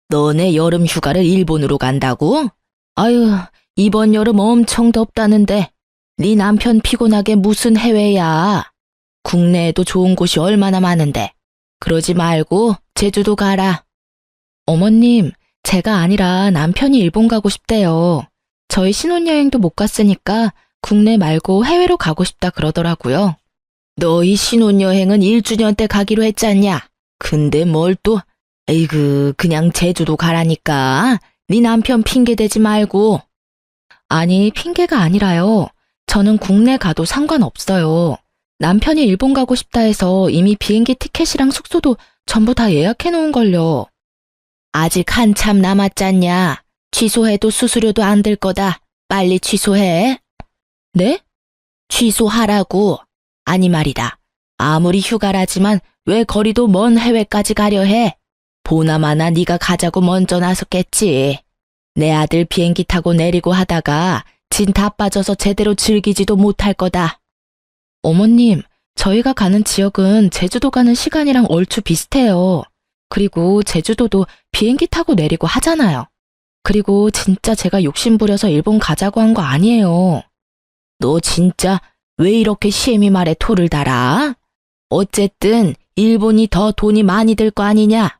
너네 여름 휴가를 일본으로 간다고? 아유, 이번 여름 엄청 덥다는데 네 남편 피곤하게 무슨 해외야. 국내에도 좋은 곳이 얼마나 많은데. 그러지 말고 제주도 가라. 어머님, 제가 아니라 남편이 일본 가고 싶대요. 저희 신혼여행도 못 갔으니까 국내 말고 해외로 가고 싶다 그러더라고요. 너희 신혼여행은 1주년 때 가기로 했잖냐? 근데 뭘 또, 에이그, 그냥 제주도 가라니까. 네 남편 핑계 대지 말고. 아니, 핑계가 아니라요. 저는 국내 가도 상관없어요. 남편이 일본 가고 싶다 해서 이미 비행기 티켓이랑 숙소도 전부 다 예약해 놓은걸요. 아직 한참 남았잖냐. 취소해도 수수료도 안 들 거다. 빨리 취소해. 네? 취소하라고. 아니 말이다. 아무리 휴가라지만 왜 거리도 먼 해외까지 가려 해? 보나마나 네가 가자고 먼저 나섰겠지. 내 아들 비행기 타고 내리고 하다가 진 다 빠져서 제대로 즐기지도 못할 거다. 어머님, 저희가 가는 지역은 제주도 가는 시간이랑 얼추 비슷해요. 그리고 제주도도 비행기 타고 내리고 하잖아요. 그리고 진짜 제가 욕심부려서 일본 가자고 한 거 아니에요. 너 진짜 왜 이렇게 시애미 말에 토를 달아? 어쨌든 일본이 더 돈이 많이 들 거 아니냐?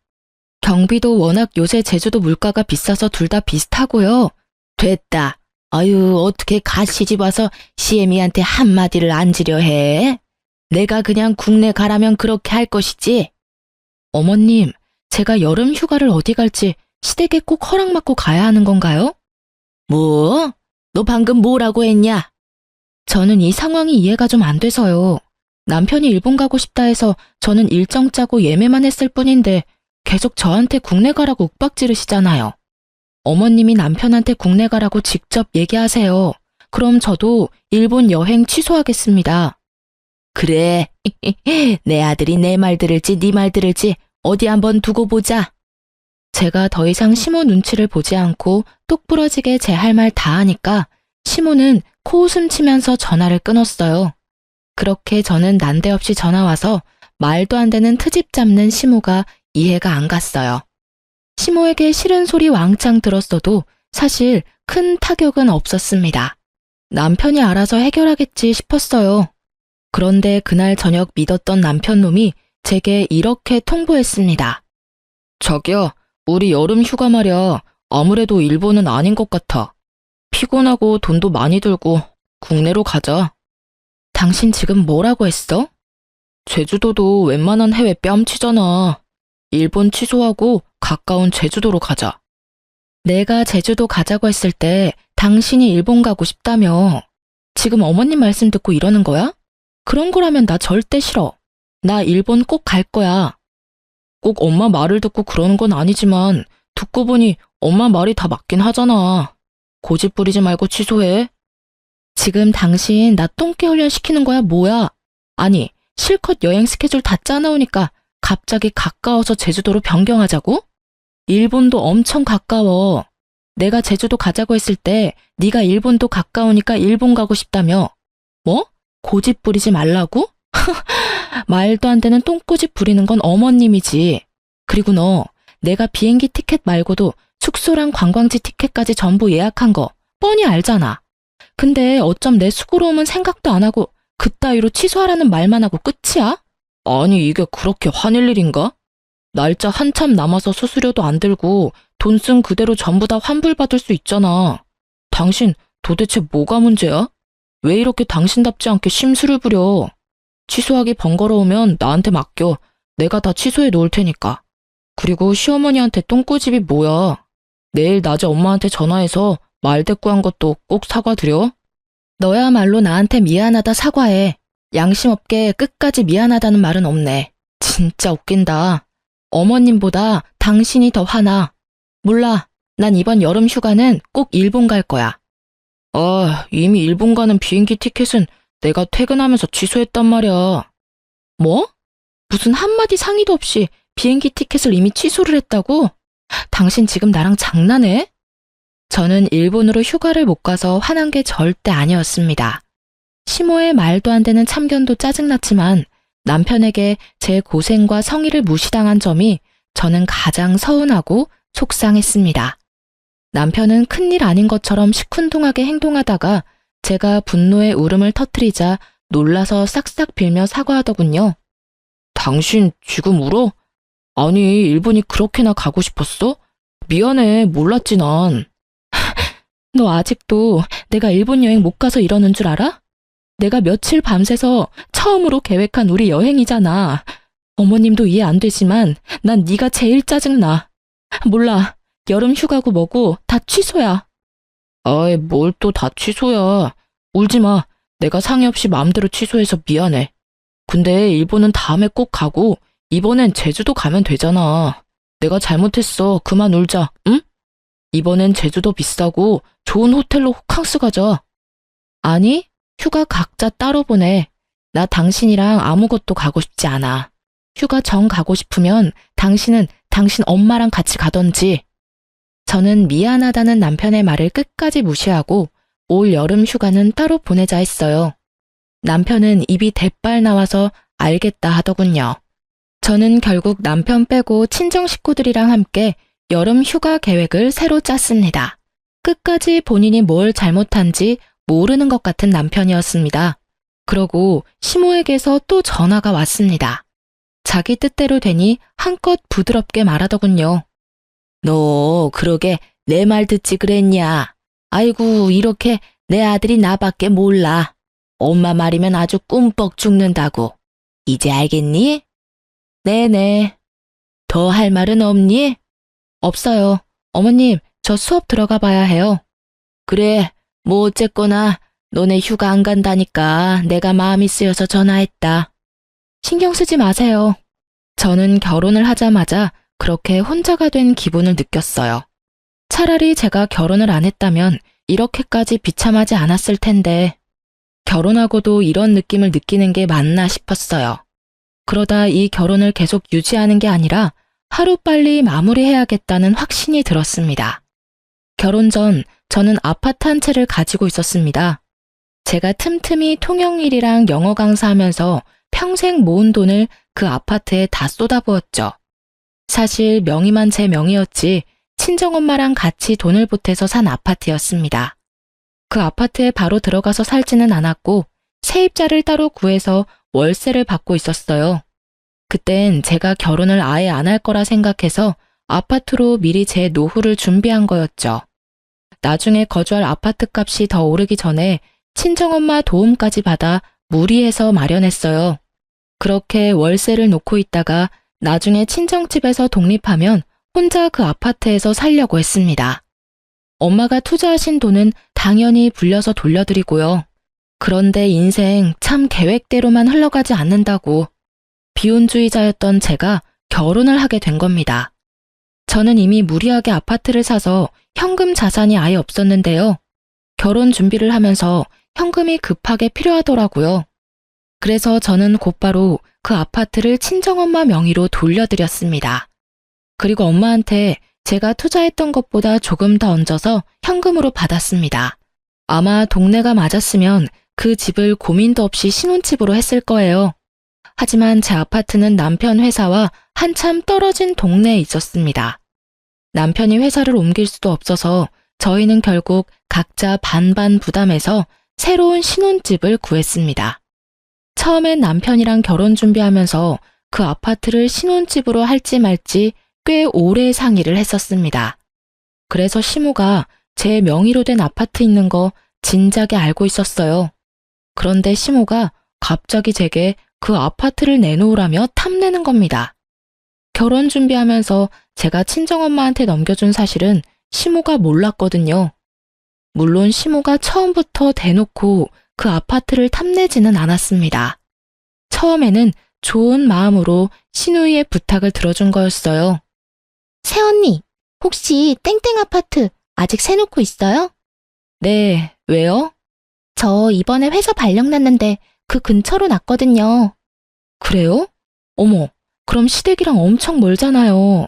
경비도 워낙 요새 제주도 물가가 비싸서 둘 다 비슷하고요. 됐다. 아유, 어떻게 가시집 와서 시애미한테 한마디를 안 지려 해? 내가 그냥 국내 가라면 그렇게 할 것이지. 어머님, 제가 여름 휴가를 어디 갈지 시댁에 꼭 허락받고 가야 하는 건가요? 뭐? 너 방금 뭐라고 했냐? 저는 이 상황이 이해가 좀 안 돼서요. 남편이 일본 가고 싶다 해서 저는 일정 짜고 예매만 했을 뿐인데 계속 저한테 국내 가라고 윽박 지르시잖아요. 어머님이 남편한테 국내 가라고 직접 얘기하세요. 그럼 저도 일본 여행 취소하겠습니다. 그래, 내 아들이 내 말 들을지 네 말 들을지 어디 한번 두고 보자. 제가 더 이상 시모 눈치를 보지 않고 똑부러지게 제 할 말 다 하니까 시모는 코웃음 치면서 전화를 끊었어요. 그렇게 저는 난데없이 전화 와서 말도 안 되는 트집 잡는 시모가 이해가 안 갔어요. 시모에게 싫은 소리 왕창 들었어도 사실 큰 타격은 없었습니다. 남편이 알아서 해결하겠지 싶었어요. 그런데 그날 저녁 믿었던 남편 놈이 제게 이렇게 통보했습니다. 자기야, 우리 여름 휴가 말이야. 아무래도 일본은 아닌 것 같아. 피곤하고 돈도 많이 들고 국내로 가자. 당신 지금 뭐라고 했어? 제주도도 웬만한 해외 뺨치잖아. 일본 취소하고 가까운 제주도로 가자. 내가 제주도 가자고 했을 때 당신이 일본 가고 싶다며. 지금 어머님 말씀 듣고 이러는 거야? 그런 거라면 나 절대 싫어. 나 일본 꼭 갈 거야. 꼭 엄마 말을 듣고 그러는 건 아니지만 듣고 보니 엄마 말이 다 맞긴 하잖아. 고집 부리지 말고 취소해. 지금 당신 나 똥개 훈련 시키는 거야 뭐야? 아니 실컷 여행 스케줄 다 짜놓으니까 갑자기 가까워서 제주도로 변경하자고? 일본도 엄청 가까워. 내가 제주도 가자고 했을 때 네가 일본도 가까우니까 일본 가고 싶다며. 뭐? 고집 부리지 말라고? 말도 안 되는 똥꼬집 부리는 건 어머님이지. 그리고 너 내가 비행기 티켓 말고도 숙소랑 관광지 티켓까지 전부 예약한 거 뻔히 알잖아. 근데 어쩜 내 수고로움은 생각도 안 하고 그따위로 취소하라는 말만 하고 끝이야? 아니 이게 그렇게 화낼 일인가? 날짜 한참 남아서 수수료도 안 들고 돈 쓴 그대로 전부 다 환불받을 수 있잖아. 당신 도대체 뭐가 문제야? 왜 이렇게 당신답지 않게 심술을 부려? 취소하기 번거로우면 나한테 맡겨. 내가 다 취소해 놓을 테니까. 그리고 시어머니한테 똥꼬집이 뭐야? 내일 낮에 엄마한테 전화해서 말대꾸한 것도 꼭 사과드려. 너야말로 나한테 미안하다 사과해. 양심 없게 끝까지 미안하다는 말은 없네. 진짜 웃긴다. 어머님보다 당신이 더 화나. 몰라. 난 이번 여름 휴가는 꼭 일본 갈 거야. 아, 이미 일본 가는 비행기 티켓은 내가 퇴근하면서 취소했단 말이야. 뭐? 무슨 한마디 상의도 없이 비행기 티켓을 이미 취소를 했다고? 당신 지금 나랑 장난해? 저는 일본으로 휴가를 못 가서 화난 게 절대 아니었습니다. 시모의 말도 안 되는 참견도 짜증났지만 남편에게 제 고생과 성의를 무시당한 점이 저는 가장 서운하고 속상했습니다. 남편은 큰일 아닌 것처럼 시큰둥하게 행동하다가 제가 분노의 울음을 터뜨리자 놀라서 싹싹 빌며 사과하더군요. 당신 지금 울어? 아니, 일본이 그렇게나 가고 싶었어? 미안해, 몰랐지 난. 너 아직도 내가 일본 여행 못 가서 이러는 줄 알아? 내가 며칠 밤새서 처음으로 계획한 우리 여행이잖아. 어머님도 이해 안 되지만 난 네가 제일 짜증나. 몰라, 여름 휴가고 뭐고 다 취소야. 아이, 뭘 또 다 취소야. 울지 마. 내가 상의 없이 마음대로 취소해서 미안해. 근데 일본은 다음에 꼭 가고 이번엔 제주도 가면 되잖아. 내가 잘못했어. 그만 울자, 응? 이번엔 제주도 비싸고 좋은 호텔로 호캉스 가자. 아니, 휴가 각자 따로 보내. 나 당신이랑 아무것도 가고 싶지 않아. 휴가 정 가고 싶으면 당신은 당신 엄마랑 같이 가던지. 저는 미안하다는 남편의 말을 끝까지 무시하고 올 여름 휴가는 따로 보내자 했어요. 남편은 입이 대빨 나와서 알겠다 하더군요. 저는 결국 남편 빼고 친정 식구들이랑 함께 여름 휴가 계획을 새로 짰습니다. 끝까지 본인이 뭘 잘못한지 모르는 것 같은 남편이었습니다. 그러고 시모에게서 또 전화가 왔습니다. 자기 뜻대로 되니 한껏 부드럽게 말하더군요. 너 그러게 내 말 듣지 그랬냐? 아이고 이렇게 내 아들이 나밖에 몰라. 엄마 말이면 아주 꿈뻑 죽는다고. 이제 알겠니? 네네. 더 할 말은 없니? 없어요. 어머님, 저 수업 들어가 봐야 해요. 그래, 뭐 어쨌거나 너네 휴가 안 간다니까 내가 마음이 쓰여서 전화했다. 신경 쓰지 마세요. 저는 결혼을 하자마자 그렇게 혼자가 된 기분을 느꼈어요. 차라리 제가 결혼을 안 했다면 이렇게까지 비참하지 않았을 텐데 결혼하고도 이런 느낌을 느끼는 게 맞나 싶었어요. 그러다 이 결혼을 계속 유지하는 게 아니라 하루빨리 마무리해야겠다는 확신이 들었습니다. 결혼 전 저는 아파트 한 채를 가지고 있었습니다. 제가 틈틈이 통영일이랑 영어 강사하면서 평생 모은 돈을 그 아파트에 다 쏟아부었죠. 사실 명의만 제 명의였지 친정엄마랑 같이 돈을 보태서 산 아파트였습니다. 그 아파트에 바로 들어가서 살지는 않았고 세입자를 따로 구해서 월세를 받고 있었어요. 그땐 제가 결혼을 아예 안 할 거라 생각해서 아파트로 미리 제 노후를 준비한 거였죠. 나중에 거주할 아파트 값이 더 오르기 전에 친정엄마 도움까지 받아 무리해서 마련했어요. 그렇게 월세를 놓고 있다가 나중에 친정집에서 독립하면 혼자 그 아파트에서 살려고 했습니다. 엄마가 투자하신 돈은 당연히 불려서 돌려드리고요. 그런데 인생 참 계획대로만 흘러가지 않는다고 비혼주의자였던 제가 결혼을 하게 된 겁니다. 저는 이미 무리하게 아파트를 사서 현금 자산이 아예 없었는데요. 결혼 준비를 하면서 현금이 급하게 필요하더라고요. 그래서 저는 곧바로 그 아파트를 친정엄마 명의로 돌려드렸습니다. 그리고 엄마한테 제가 투자했던 것보다 조금 더 얹어서 현금으로 받았습니다. 아마 동네가 맞았으면 그 집을 고민도 없이 신혼집으로 했을 거예요. 하지만 제 아파트는 남편 회사와 한참 떨어진 동네에 있었습니다. 남편이 회사를 옮길 수도 없어서 저희는 결국 각자 반반 부담해서 새로운 신혼집을 구했습니다. 처음엔 남편이랑 결혼 준비하면서 그 아파트를 신혼집으로 할지 말지 꽤 오래 상의를 했었습니다. 그래서 시모가 제 명의로 된 아파트 있는 거 진작에 알고 있었어요. 그런데 시모가 갑자기 제게 그 아파트를 내놓으라며 탐내는 겁니다. 결혼 준비하면서 제가 친정엄마한테 넘겨준 사실은 시모가 몰랐거든요. 물론 시모가 처음부터 대놓고 그 아파트를 탐내지는 않았습니다. 처음에는 좋은 마음으로 시누이의 부탁을 들어준 거였어요. 새언니, 혹시 땡땡 아파트 아직 세놓고 있어요? 네, 왜요? 저 이번에 회사 발령 났는데 그 근처로 났거든요. 그래요? 어머, 그럼 시댁이랑 엄청 멀잖아요.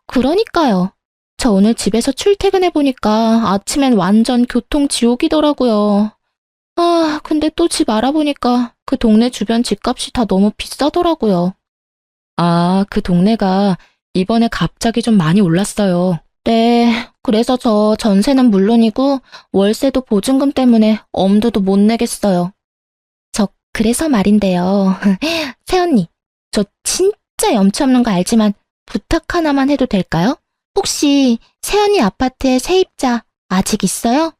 그러니까요. 저 오늘 집에서 출퇴근해보니까 아침엔 완전 교통 지옥이더라고요. 아, 근데 또 집 알아보니까 그 동네 주변 집값이 다 너무 비싸더라고요. 아, 그 동네가 이번에 갑자기 좀 많이 올랐어요. 네, 그래서 저 전세는 물론이고 월세도 보증금 때문에 엄두도 못 내겠어요. 저 그래서 말인데요. 새언니, 저 진짜 염치 없는 거 알지만 부탁 하나만 해도 될까요? 혹시 새언니 아파트에 세입자 아직 있어요?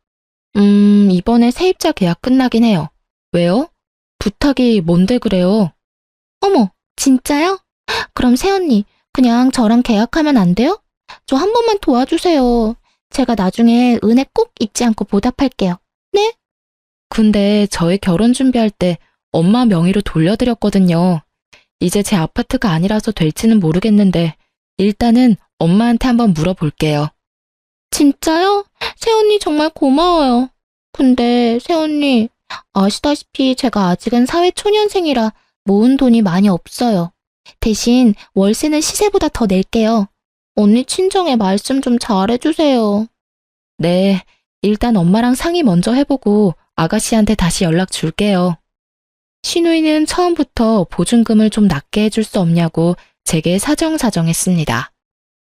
이번에 세입자 계약 끝나긴 해요. 왜요? 부탁이 뭔데 그래요? 어머, 진짜요? 그럼 새언니, 그냥 저랑 계약하면 안 돼요? 저 한 번만 도와주세요. 제가 나중에 은혜 꼭 잊지 않고 보답할게요. 네? 근데 저희 결혼 준비할 때 엄마 명의로 돌려드렸거든요. 이제 제 아파트가 아니라서 될지는 모르겠는데 일단은 엄마한테 한번 물어볼게요. 진짜요? 새언니 정말 고마워요. 근데 새언니, 아시다시피 제가 아직은 사회초년생이라 모은 돈이 많이 없어요. 대신 월세는 시세보다 더 낼게요. 언니 친정에 말씀 좀 잘해주세요. 네, 일단 엄마랑 상의 먼저 해보고 아가씨한테 다시 연락 줄게요. 시누이는 처음부터 보증금을 좀 낮게 해줄 수 없냐고 제게 사정사정했습니다.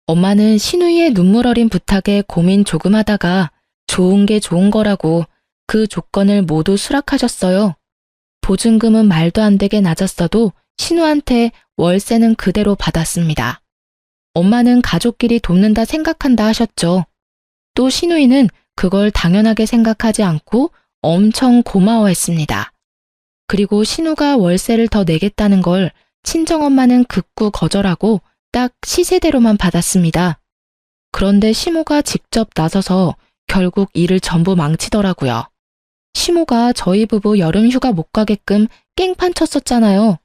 엄마는 시누이의 눈물 어린 부탁에 고민 조금 하다가 좋은 게 좋은 거라고 그 조건을 모두 수락하셨어요. 보증금은 말도 안 되게 낮았어도 신우한테 월세는 그대로 받았습니다. 엄마는 가족끼리 돕는다 생각한다 하셨죠. 또 시누이는 그걸 당연하게 생각하지 않고 엄청 고마워했습니다. 그리고 신우가 월세를 더 내겠다는 걸 친정엄마는 극구 거절하고 딱 시세대로만 받았습니다. 그런데 시모가 직접 나서서 결국 일을 전부 망치더라고요. 시모가 저희 부부 여름 휴가 못 가게끔 깽판 쳤었잖아요.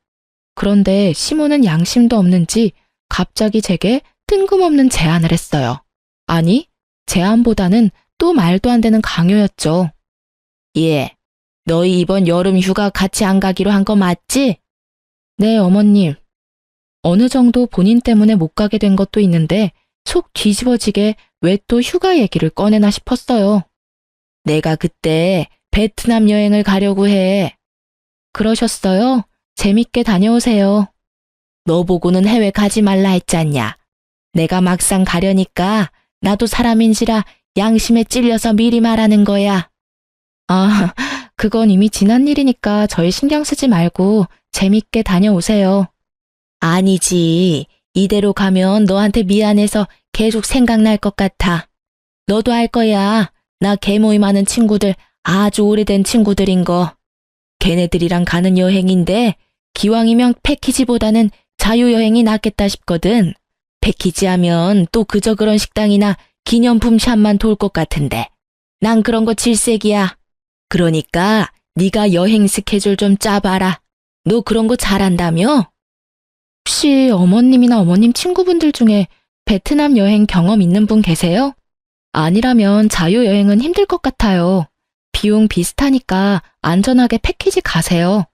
그런데 시모는 양심도 없는지 갑자기 제게 뜬금없는 제안을 했어요. 아니, 제안보다는 또 말도 안 되는 강요였죠. 예, 너희 이번 여름 휴가 같이 안 가기로 한 거 맞지? 네, 어머님. 어느 정도 본인 때문에 못 가게 된 것도 있는데 속 뒤집어지게 왜 또 휴가 얘기를 꺼내나 싶었어요. 내가 그때 베트남 여행을 가려고 해. 그러셨어요? 재밌게 다녀오세요. 너 보고는 해외 가지 말라 했잖냐. 내가 막상 가려니까 나도 사람인지라 양심에 찔려서 미리 말하는 거야. 아, 그건 이미 지난 일이니까 저희 신경 쓰지 말고 재밌게 다녀오세요. 아니지. 이대로 가면 너한테 미안해서 계속 생각날 것 같아. 너도 알 거야. 나 개모임하는 친구들 아주 오래된 친구들인 거. 걔네들이랑 가는 여행인데 기왕이면 패키지보다는 자유여행이 낫겠다 싶거든. 패키지 하면 또 그저 그런 식당이나 기념품 샵만 돌 것 같은데. 난 그런 거 질색이야. 그러니까 네가 여행 스케줄 좀 짜봐라. 너 그런 거 잘한다며? 혹시 어머님이나 어머님 친구분들 중에 베트남 여행 경험 있는 분 계세요? 아니라면 자유여행은 힘들 것 같아요. 비용 비슷하니까 안전하게 패키지 가세요.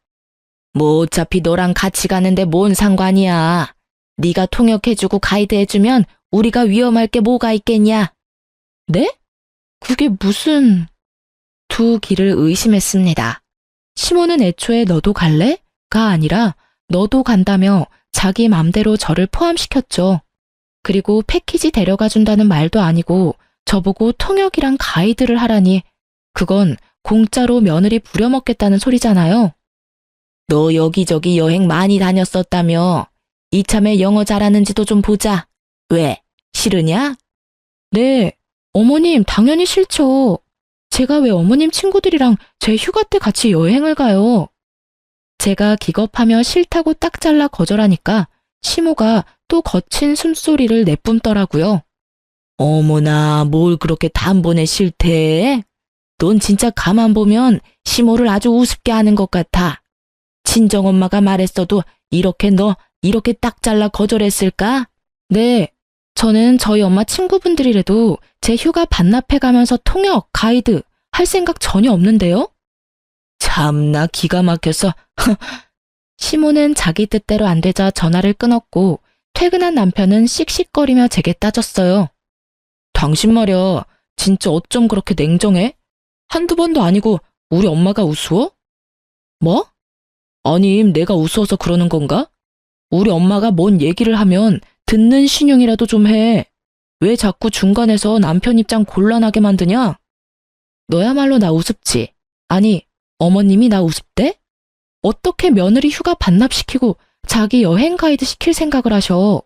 뭐 어차피 너랑 같이 가는데 뭔 상관이야. 네가 통역해주고 가이드해주면 우리가 위험할 게 뭐가 있겠냐? 네? 그게 무슨... 두 길을 의심했습니다. 시모는 애초에 너도 갈래? 가 아니라 너도 간다며 자기 맘대로 저를 포함시켰죠. 그리고 패키지 데려가 준다는 말도 아니고 저보고 통역이랑 가이드를 하라니 그건 공짜로 며느리 부려먹겠다는 소리잖아요. 너 여기저기 여행 많이 다녔었다며. 이참에 영어 잘하는지도 좀 보자. 왜? 싫으냐? 네, 어머님 당연히 싫죠. 제가 왜 어머님 친구들이랑 제 휴가 때 같이 여행을 가요? 제가 기겁하며 싫다고 딱 잘라 거절하니까 시모가 또 거친 숨소리를 내뿜더라고요. 어머나, 뭘 그렇게 단번에 싫대? 넌 진짜 가만 보면 시모를 아주 우습게 하는 것 같아. 친정엄마가 말했어도 이렇게 딱 잘라 거절했을까? 네, 저는 저희 엄마 친구분들이라도 제 휴가 반납해가면서 통역, 가이드 할 생각 전혀 없는데요? 참나 기가 막혀서. 시모는 자기 뜻대로 안 되자 전화를 끊었고 퇴근한 남편은 씩씩거리며 제게 따졌어요. 당신 말이야, 진짜 어쩜 그렇게 냉정해? 한두 번도 아니고 우리 엄마가 우스워? 뭐? 아니, 내가 우스워서 그러는 건가? 우리 엄마가 뭔 얘기를 하면 듣는 신용이라도 좀 해. 왜 자꾸 중간에서 남편 입장 곤란하게 만드냐? 너야말로 나 우습지. 아니, 어머님이 나 우습대? 어떻게 며느리 휴가 반납시키고 자기 여행 가이드 시킬 생각을 하셔?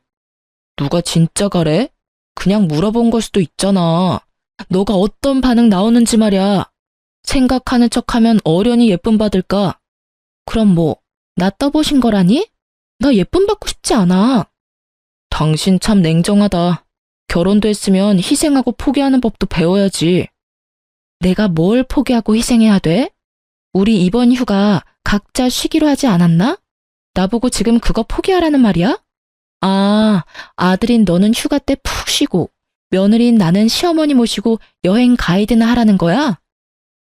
누가 진짜 가래? 그냥 물어본 걸 수도 있잖아. 너가 어떤 반응 나오는지 말이야. 생각하는 척하면 어련히 예쁨 받을까? 그럼 뭐, 나 떠보신 거라니? 나 예쁨 받고 싶지 않아. 당신 참 냉정하다. 결혼도 했으면 희생하고 포기하는 법도 배워야지. 내가 뭘 포기하고 희생해야 돼? 우리 이번 휴가 각자 쉬기로 하지 않았나? 나보고 지금 그거 포기하라는 말이야? 아, 아들인 너는 휴가 때 푹 쉬고 며느리인 나는 시어머니 모시고 여행 가이드나 하라는 거야?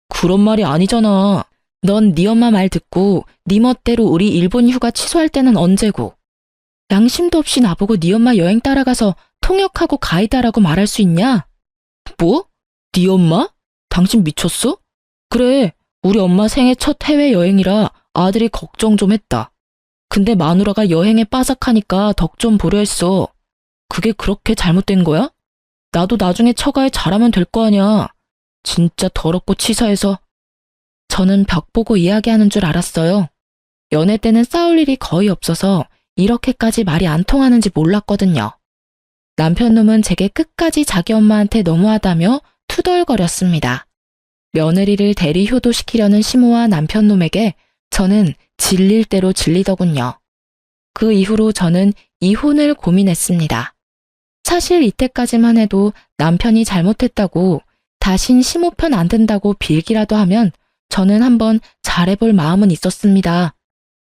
그런 말이 아니잖아. 넌 네 엄마 말 듣고 네 멋대로 우리 일본 휴가 취소할 때는 언제고. 양심도 없이 나보고 네 엄마 여행 따라가서 통역하고 가이드하라고 말할 수 있냐? 뭐? 네 엄마? 당신 미쳤어? 그래, 우리 엄마 생애 첫 해외여행이라 아들이 걱정 좀 했다. 근데 마누라가 여행에 빠삭하니까 덕 좀 보려 했어. 그게 그렇게 잘못된 거야? 나도 나중에 처가에 잘하면 될 거 아냐. 진짜 더럽고 치사해서. 저는 벽 보고 이야기하는 줄 알았어요. 연애 때는 싸울 일이 거의 없어서 이렇게까지 말이 안 통하는지 몰랐거든요. 남편놈은 제게 끝까지 자기 엄마한테 너무하다며 투덜거렸습니다. 며느리를 대리 효도시키려는 시모와 남편놈에게 저는 질릴 대로 질리더군요. 그 이후로 저는 이혼을 고민했습니다. 사실 이때까지만 해도 남편이 잘못했다고 다신 시모 편 안 든다고 빌기라도 하면 저는 한번 잘해볼 마음은 있었습니다.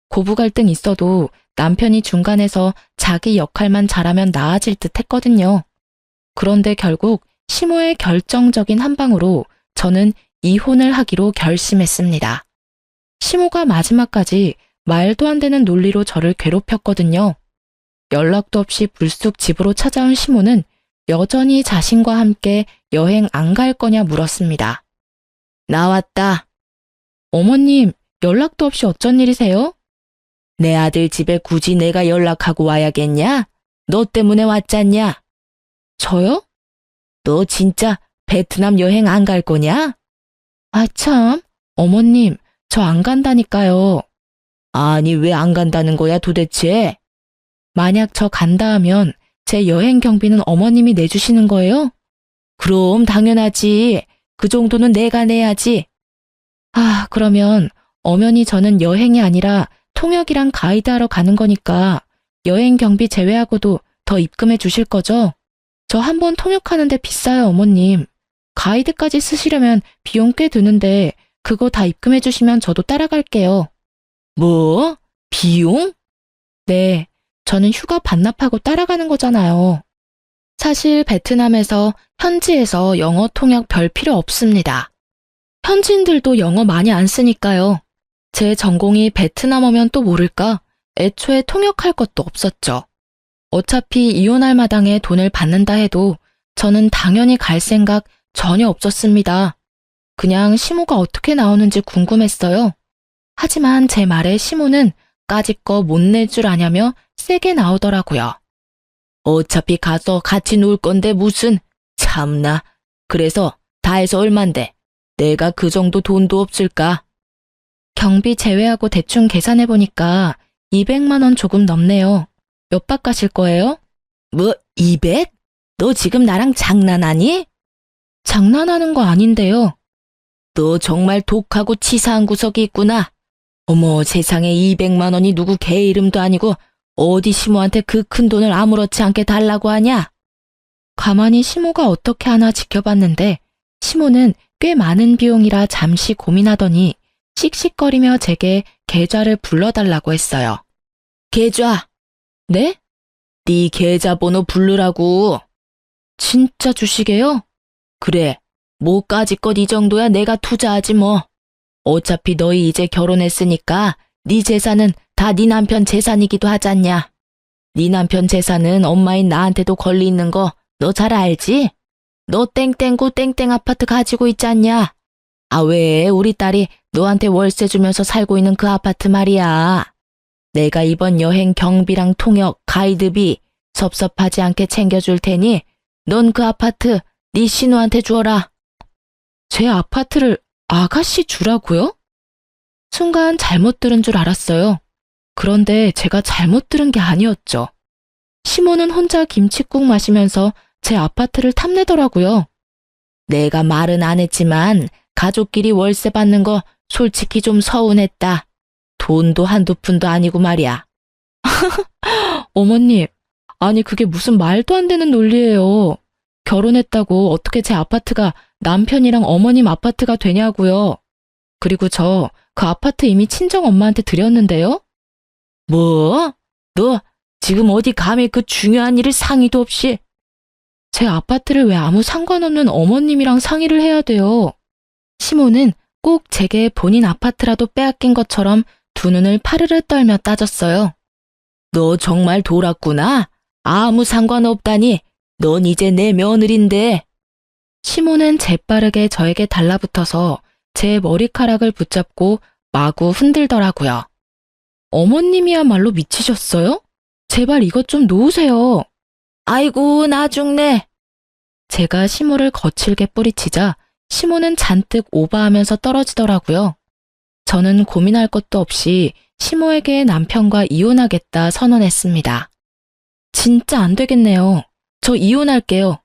고부 갈등 있어도 남편이 중간에서 자기 역할만 잘하면 나아질 듯 했거든요. 그런데 결국 시모의 결정적인 한 방으로 저는 이혼을 하기로 결심했습니다. 시모가 마지막까지 말도 안 되는 논리로 저를 괴롭혔거든요. 연락도 없이 불쑥 집으로 찾아온 시모는 여전히 자신과 함께 여행 안 갈 거냐 물었습니다. 나왔다. 어머님, 연락도 없이 어쩐 일이세요? 내 아들 집에 굳이 내가 연락하고 와야겠냐? 너 때문에 왔잖냐? 저요? 너 진짜 베트남 여행 안 갈 거냐? 아 참, 어머님, 저 안 간다니까요. 아니, 왜 안 간다는 거야 도대체? 만약 저 간다 하면 제 여행 경비는 어머님이 내주시는 거예요? 그럼 당연하지. 그 정도는 내가 내야지. 아, 그러면 엄연히 저는 여행이 아니라 통역이랑 가이드하러 가는 거니까 여행 경비 제외하고도 더 입금해 주실 거죠? 저 한 번 통역하는데 비싸요, 어머님. 가이드까지 쓰시려면 비용 꽤 드는데 그거 다 입금해 주시면 저도 따라갈게요. 뭐? 비용? 네, 저는 휴가 반납하고 따라가는 거잖아요. 사실 베트남에서 현지에서 영어 통역 별 필요 없습니다. 현지인들도 영어 많이 안 쓰니까요. 제 전공이 베트남어면 또 모를까? 애초에 통역할 것도 없었죠. 어차피 이혼할 마당에 돈을 받는다 해도 저는 당연히 갈 생각 전혀 없었습니다. 그냥 시모가 어떻게 나오는지 궁금했어요. 하지만 제 말에 시모는 까짓거 못 낼 줄 아냐며 세게 나오더라고요. 어차피 가서 같이 놀 건데 무슨, 참나. 그래서 다 해서 얼만데 내가 그 정도 돈도 없을까? 경비 제외하고 대충 계산해보니까 200만 원 조금 넘네요. 몇 박 가실 거예요? 뭐 200? 너 지금 나랑 장난하니? 장난하는 거 아닌데요. 너 정말 독하고 치사한 구석이 있구나. 어머, 세상에 200만 원이 누구 개 이름도 아니고 어디 시모한테 그 큰 돈을 아무렇지 않게 달라고 하냐? 가만히 시모가 어떻게 하나 지켜봤는데 시모는 꽤 많은 비용이라 잠시 고민하더니 씩씩거리며 제게 계좌를 불러달라고 했어요. 계좌? 네? 네 계좌번호 부르라고. 진짜 주시게요? 그래, 뭐까짓것 이 정도야 내가 투자하지 뭐. 어차피 너희 이제 결혼했으니까 네 재산은 다 네 남편 재산이기도 하잖냐. 네 남편 재산은 엄마인 나한테도 권리 있는 거 너 잘 알지? 너 땡땡구 땡땡 아파트 가지고 있잖냐. 아, 왜 우리 딸이 너한테 월세 주면서 살고 있는 그 아파트 말이야. 내가 이번 여행 경비랑 통역, 가이드비 섭섭하지 않게 챙겨줄 테니 넌 그 아파트 네 신우한테 주어라. 제 아파트를 아가씨 주라고요? 순간 잘못 들은 줄 알았어요. 그런데 제가 잘못 들은 게 아니었죠. 시모는 혼자 김칫국 마시면서 제 아파트를 탐내더라고요. 내가 말은 안 했지만 가족끼리 월세 받는 거 솔직히 좀 서운했다. 돈도 한두 푼도 아니고 말이야. 어머님, 아니 그게 무슨 말도 안 되는 논리예요. 결혼했다고 어떻게 제 아파트가 남편이랑 어머님 아파트가 되냐고요. 그리고 저 그 아파트 이미 친정 엄마한테 드렸는데요. 뭐? 너 지금 어디 감히 그 중요한 일을 상의도 없이. 제 아파트를 왜 아무 상관없는 어머님이랑 상의를 해야 돼요. 시모는 꼭 제게 본인 아파트라도 빼앗긴 것처럼 두 눈을 파르르 떨며 따졌어요. 너 정말 돌았구나. 아무 상관없다니 넌 이제 내 며느린데. 시모는 재빠르게 저에게 달라붙어서 제 머리카락을 붙잡고 마구 흔들더라고요. 어머님이야말로 미치셨어요? 제발 이것 좀 놓으세요. 아이고, 나 죽네. 제가 시모를 거칠게 뿌리치자 시모는 잔뜩 오바하면서 떨어지더라고요. 저는 고민할 것도 없이 시모에게 남편과 이혼하겠다 선언했습니다. 진짜 안 되겠네요. 저 이혼할게요.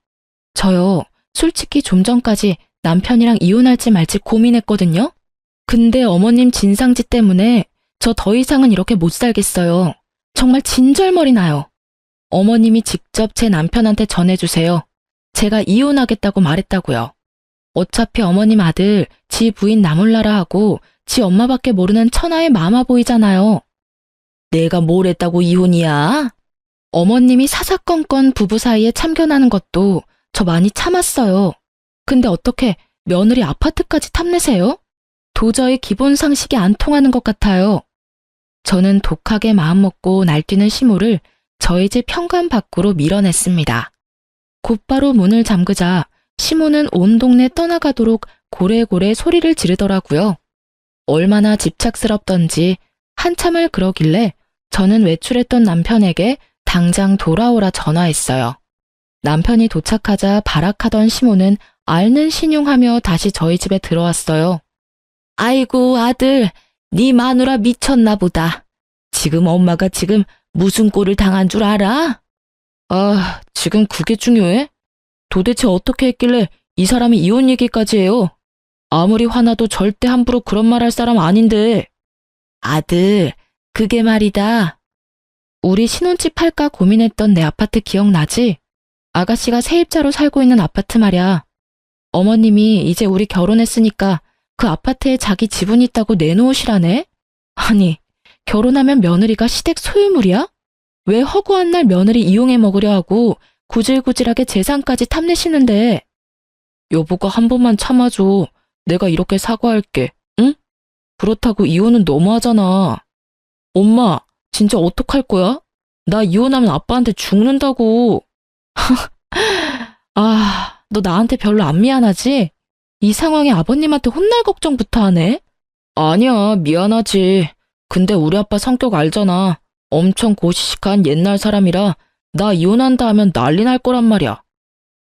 저요, 솔직히 좀 전까지 남편이랑 이혼할지 말지 고민했거든요. 근데 어머님 진상짓 때문에 저 더 이상은 이렇게 못 살겠어요. 정말 진절머리 나요. 어머님이 직접 제 남편한테 전해주세요. 제가 이혼하겠다고 말했다고요. 어차피 어머님 아들 지 부인 나몰라라 하고 지 엄마밖에 모르는 천하의 마마보이잖아요. 내가 뭘 했다고 이혼이야? 어머님이 사사건건 부부 사이에 참견하는 것도 저 많이 참았어요. 근데 어떻게 며느리 아파트까지 탐내세요? 도저히 기본 상식이 안 통하는 것 같아요. 저는 독하게 마음먹고 날뛰는 시모를 저희 집 현관 밖으로 밀어냈습니다. 곧바로 문을 잠그자 시모는 온 동네 떠나가도록 고래고래 소리를 지르더라고요. 얼마나 집착스럽던지 한참을 그러길래 저는 외출했던 남편에게 당장 돌아오라 전화했어요. 남편이 도착하자 발악하던 시모는 앓는 신용하며 다시 저희 집에 들어왔어요. 아이고 아들, 네 마누라 미쳤나 보다. 지금 엄마가 지금 무슨 꼴을 당한 줄 알아? 아, 지금 그게 중요해? 도대체 어떻게 했길래 이 사람이 이혼 얘기까지 해요? 아무리 화나도 절대 함부로 그런 말 할 사람 아닌데. 아들, 그게 말이다. 우리 신혼집 할까 고민했던 내 아파트 기억나지? 아가씨가 세입자로 살고 있는 아파트 말이야. 어머님이 이제 우리 결혼했으니까 그 아파트에 자기 지분 있다고 내놓으시라네? 아니, 결혼하면 며느리가 시댁 소유물이야? 왜 허구한 날 며느리 이용해 먹으려 하고 구질구질하게 재산까지 탐내시는데. 여보가 한 번만 참아줘. 내가 이렇게 사과할게. 응? 그렇다고 이혼은 너무하잖아. 엄마, 진짜 어떡할 거야? 나 이혼하면 아빠한테 죽는다고. 아, 너 나한테 별로 안 미안하지? 이 상황에 아버님한테 혼날 걱정부터 하네? 아니야, 미안하지. 근데 우리 아빠 성격 알잖아. 엄청 고시식한 옛날 사람이라 나 이혼한다 하면 난리 날 거란 말이야.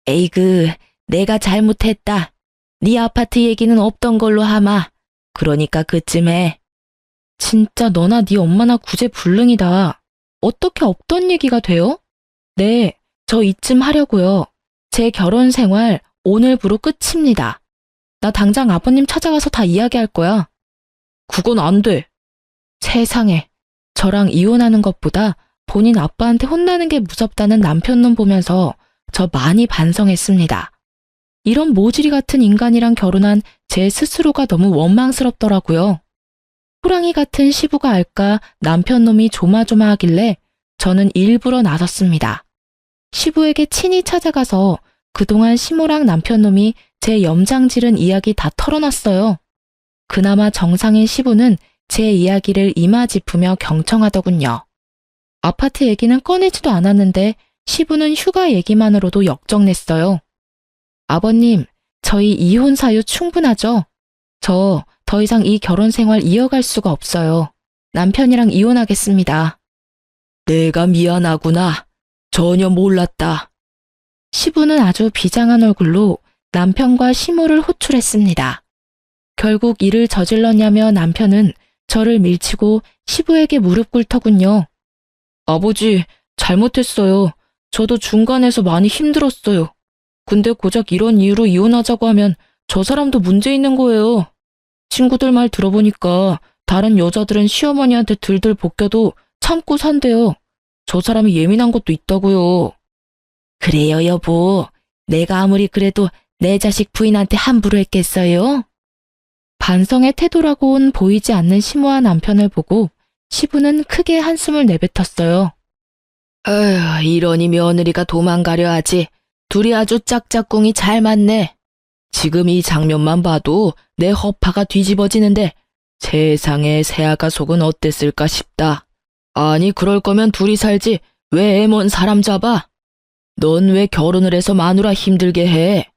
에이그, 내가 잘못했다. 네 아파트 얘기는 없던 걸로 하마. 그러니까 그쯤에. 진짜 너나 네 엄마나 구제불능이다. 어떻게 없던 얘기가 돼요? 네, 저 이쯤 하려고요. 제 결혼 생활 오늘부로 끝입니다. 나 당장 아버님 찾아가서 다 이야기할 거야. 그건 안 돼. 세상에, 저랑 이혼하는 것보다 본인 아빠한테 혼나는 게 무섭다는 남편놈 보면서 저 많이 반성했습니다. 이런 모질이 같은 인간이랑 결혼한 제 스스로가 너무 원망스럽더라고요. 호랑이 같은 시부가 알까 남편놈이 조마조마하길래 저는 일부러 나섰습니다. 시부에게 친히 찾아가서 그동안 시모랑 남편놈이 제 염장지른 이야기 다 털어놨어요. 그나마 정상인 시부는 제 이야기를 이마짚으며 경청하더군요. 아파트 얘기는 꺼내지도 않았는데 시부는 휴가 얘기만으로도 역정냈어요. 아버님, 저희 이혼 사유 충분하죠? 저 더 이상 이 결혼 생활 이어갈 수가 없어요. 남편이랑 이혼하겠습니다. 내가 미안하구나. 전혀 몰랐다. 시부는 아주 비장한 얼굴로 남편과 시모를 호출했습니다. 결국 일을 저질렀냐며 남편은 저를 밀치고 시부에게 무릎 꿇더군요. 아버지, 잘못했어요. 저도 중간에서 많이 힘들었어요. 근데 고작 이런 이유로 이혼하자고 하면 저 사람도 문제 있는 거예요. 친구들 말 들어보니까 다른 여자들은 시어머니한테 들들 볶여도 참고 산대요. 저 사람이 예민한 것도 있다고요. 그래요, 여보. 내가 아무리 그래도 내 자식 부인한테 함부로 했겠어요? 반성의 태도라고는 보이지 않는 시모와 남편을 보고 시부는 크게 한숨을 내뱉었어요. 에휴, 이러니 며느리가 도망가려 하지. 둘이 아주 짝짝꿍이 잘 맞네. 지금 이 장면만 봐도 내 허파가 뒤집어지는데 세상에 새아가 속은 어땠을까 싶다. 아니 그럴 거면 둘이 살지 왜 애먼 사람 잡아? 넌 왜 결혼을 해서 마누라 힘들게 해?